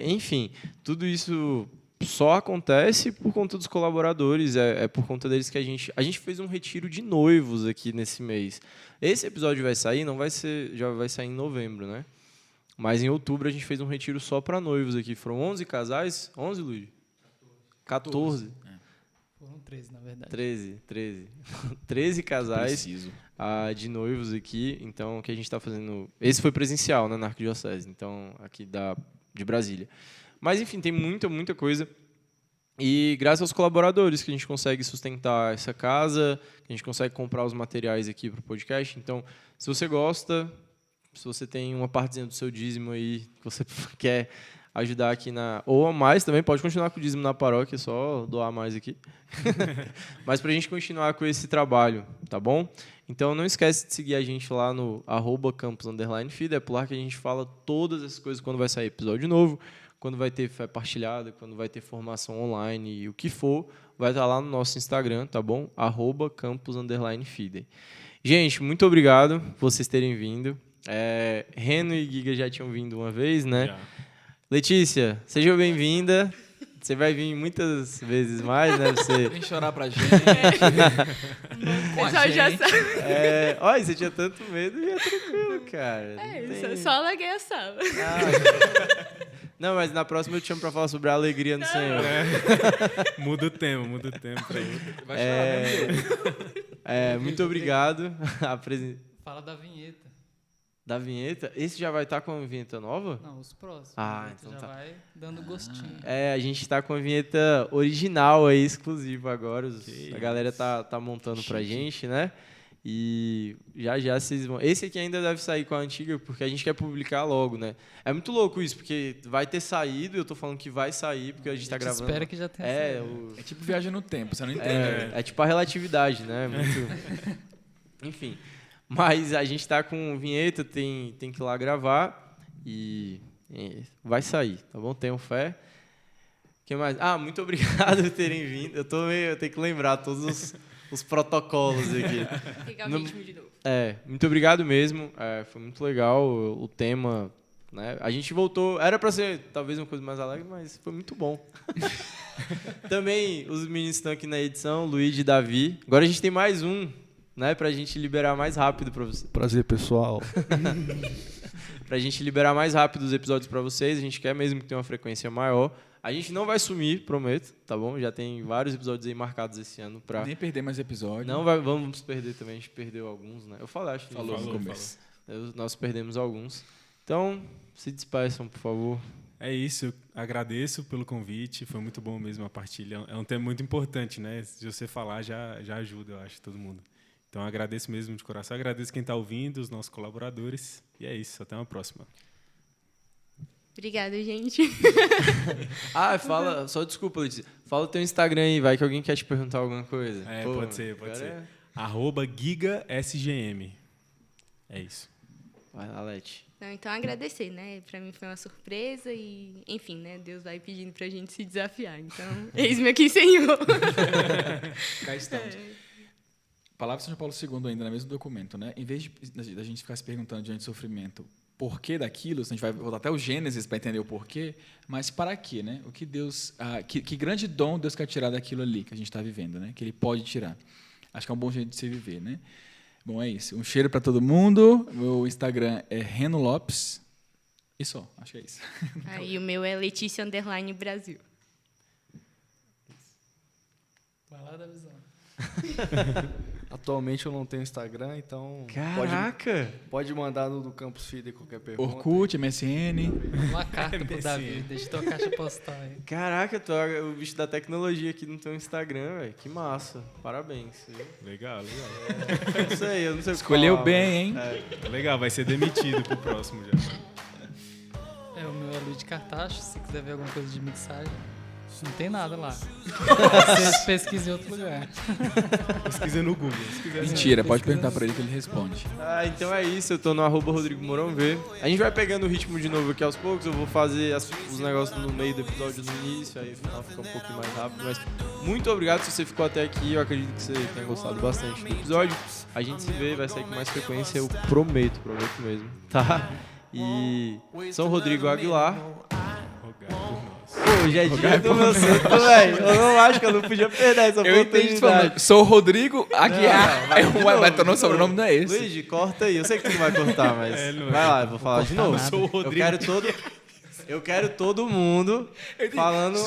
Speaker 1: Enfim, tudo isso só acontece por conta dos colaboradores, por conta deles que a gente fez um retiro de noivos aqui nesse mês. Esse episódio vai sair, já vai sair em novembro, né? Mas em outubro a gente fez um retiro só para noivos aqui. Foram 11 casais. 11, Luiz? 14.
Speaker 5: Foram 13, na verdade.
Speaker 1: 13. 13 casais de noivos aqui. Então, o que a gente está fazendo... Esse foi presencial, né, na Arquidiocese. Então, aqui de Brasília. Mas, enfim, tem muita, muita coisa. E graças aos colaboradores que a gente consegue sustentar essa casa, que a gente consegue comprar os materiais aqui para o podcast. Então, se você gosta, se você tem uma partezinha do seu dízimo aí que você quer ajudar aqui ou a mais também, pode continuar com o dízimo na paróquia, só doar mais aqui. Mas para a gente continuar com esse trabalho, tá bom? Então, não esquece de seguir a gente lá no @campus_feed, é por lá que a gente fala todas essas coisas quando vai sair episódio novo, quando vai ter fé partilhada, quando vai ter formação online e o que for, vai estar lá no nosso Instagram, tá bom? @campus_feed. Gente, muito obrigado por vocês terem vindo. Reno e Giga já tinham vindo uma vez, né? Já. Letícia, seja bem-vinda. Você vai vir muitas vezes mais, né?
Speaker 2: Vem chorar pra gente.
Speaker 3: Já sabe.
Speaker 1: Olha, você tinha tanto medo e é tranquilo, cara.
Speaker 3: Só larguei a sala.
Speaker 1: Não, mas na próxima eu te chamo pra falar sobre a alegria no Senhor.
Speaker 4: Muda o tema pra ele.
Speaker 2: Vai chorar mesmo.
Speaker 1: Muito obrigado.
Speaker 5: Fala da vinheta.
Speaker 1: Da vinheta? Esse já vai estar com a vinheta nova?
Speaker 5: Não, os próximos.
Speaker 1: Então
Speaker 5: já
Speaker 1: tá.
Speaker 5: vai dando gostinho.
Speaker 1: A gente está com a vinheta original aí, exclusiva agora. A galera tá montando pra gente, né? E já vocês vão... Esse aqui ainda deve sair com a antiga, porque a gente quer publicar logo, né? É muito louco isso, porque vai ter saído, eu tô falando que vai sair, porque a gente tá gravando.
Speaker 5: Espera que já tenha saído.
Speaker 2: É tipo viagem no tempo, você não entende.
Speaker 1: É tipo a relatividade, né? Muito... Enfim. Mas a gente tá com vinheta, tem que ir lá gravar e vai sair, tá bom? Tenham fé. O que mais? Muito obrigado por terem vindo. Eu tenho que lembrar todos os protocolos aqui.
Speaker 3: Pegar o ritmo de novo.
Speaker 1: Muito obrigado mesmo. Foi muito legal o tema, né? A gente voltou. Era para ser talvez uma coisa mais alegre, mas foi muito bom. Também os meninos estão aqui na edição, Luiz e Davi. Agora a gente tem mais um, né? Pra gente liberar mais rápido para vocês.
Speaker 6: Prazer, pessoal.
Speaker 1: Pra gente liberar mais rápido os episódios para vocês. A gente quer mesmo que tenha uma frequência maior. A gente não vai sumir, prometo, tá bom? Já tem vários episódios aí marcados esse ano pra...
Speaker 2: Nem perder mais episódio.
Speaker 1: Não vamos perder também, a gente perdeu alguns, né? Eu falei, acho que
Speaker 2: Falou no começo.
Speaker 1: Nós perdemos alguns. Então, se despeçam, por favor.
Speaker 4: É isso, eu agradeço pelo convite, foi muito bom mesmo a partilha. É um tema muito importante, né? Se você falar, já ajuda, eu acho, todo mundo. Então, eu agradeço mesmo de coração, agradeço quem está ouvindo, os nossos colaboradores. E é isso, até uma próxima.
Speaker 3: Obrigada, gente.
Speaker 1: Só desculpa, Letícia. Fala o teu Instagram aí, vai que alguém quer te perguntar alguma coisa.
Speaker 4: Pode ser. @gigasgm. É isso.
Speaker 1: Vai lá, Leti.
Speaker 3: Então, agradecer, né? Pra mim foi uma surpresa e, enfim, né? Deus vai pedindo pra gente se desafiar. Então, eis-me aqui, Senhor.
Speaker 2: Cá estamos. Palavra de São Paulo II ainda, no mesmo documento, né? Em vez da gente ficar se perguntando diante do sofrimento porquê daquilo, a gente vai voltar até o Gênesis para entender o porquê, mas para quê, né? O que Deus, que grande dom Deus quer tirar daquilo ali que a gente está vivendo, né? Que Ele pode tirar. Acho que é um bom jeito de se viver, né? Bom, é isso. Um cheiro para todo mundo. Meu Instagram é Reno Lopes. E só, acho que é isso.
Speaker 3: Aí o meu é Letícia _ Brasil.
Speaker 5: Vai lá da visão.
Speaker 6: Atualmente eu não tenho Instagram, então
Speaker 1: Caraca!
Speaker 6: pode mandar no do Campus Feeder qualquer pergunta.
Speaker 2: Orkut, MSN.
Speaker 5: Uma carta pro Davi, deixa tua caixa postal aí.
Speaker 1: Caraca, tu é o bicho da tecnologia aqui no teu Instagram, velho. Que massa. Parabéns.
Speaker 4: Legal.
Speaker 1: Eu não sei o que
Speaker 2: Escolheu
Speaker 1: falar,
Speaker 2: bem, hein?
Speaker 4: Legal, vai ser demitido pro próximo já.
Speaker 5: O meu é Luiz de Cartacho, se quiser ver alguma coisa de mixagem. Não tem nada lá. Você pesquisa em outro lugar.
Speaker 4: Pesquisa no Google.
Speaker 2: Mentira, pode perguntar para ele que ele responde.
Speaker 1: Então é isso, eu tô no @RodrigoMorãoV. A gente vai pegando o ritmo de novo aqui aos poucos, eu vou fazer os negócios no meio do episódio, no início, aí no final fica um pouquinho mais rápido, mas muito obrigado se você ficou até aqui, eu acredito que você tenha gostado bastante do episódio. A gente se vê, vai sair com mais frequência, eu prometo mesmo, tá? E São Rodrigo Aguilar. Hoje é dia do meu santo, velho. Eu não acho que eu não podia perder essa
Speaker 2: Eu entendi
Speaker 1: oportunidade.
Speaker 2: falando, sou Rodrigo Aguiar. Mas teu sobrenome não é esse.
Speaker 1: Luigi, corta aí. Eu sei que tu não vai cortar, mas vai lá, eu vou falar de novo.
Speaker 4: Sou o Rodrigo.
Speaker 1: Eu quero todo mundo falando...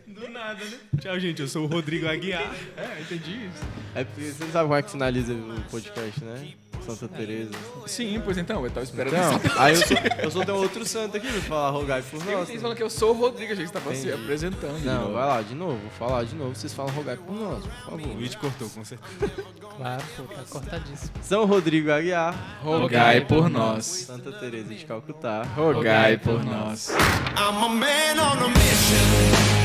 Speaker 4: Do nada, né? Tchau, gente. Eu sou o Rodrigo Aguiar.
Speaker 2: Entendi isso.
Speaker 1: É porque você não sabe como é que finaliza o podcast, né? Santa Teresa.
Speaker 2: Sim, pois então, eu tava esperando
Speaker 1: Então,
Speaker 2: isso.
Speaker 1: aí eu sou tem outro santo aqui, vou falar rogai por nós.
Speaker 2: Vocês falam que eu sou o Rodrigo, a gente tava se
Speaker 1: Entendi.
Speaker 2: apresentando. de
Speaker 1: Não,
Speaker 2: novo.
Speaker 1: vai lá, de novo, vou falar de novo, vocês falam rogai por nós, por
Speaker 4: O
Speaker 1: favor.
Speaker 4: Luiz cortou, com certeza.
Speaker 5: Claro, pô, tá cortadíssimo.
Speaker 1: São Rodrigo Aguiar,
Speaker 2: Rogai por nós.
Speaker 1: Santa Teresa de Calcutá.
Speaker 2: Rogai por nós.
Speaker 7: I'm a man on a mission.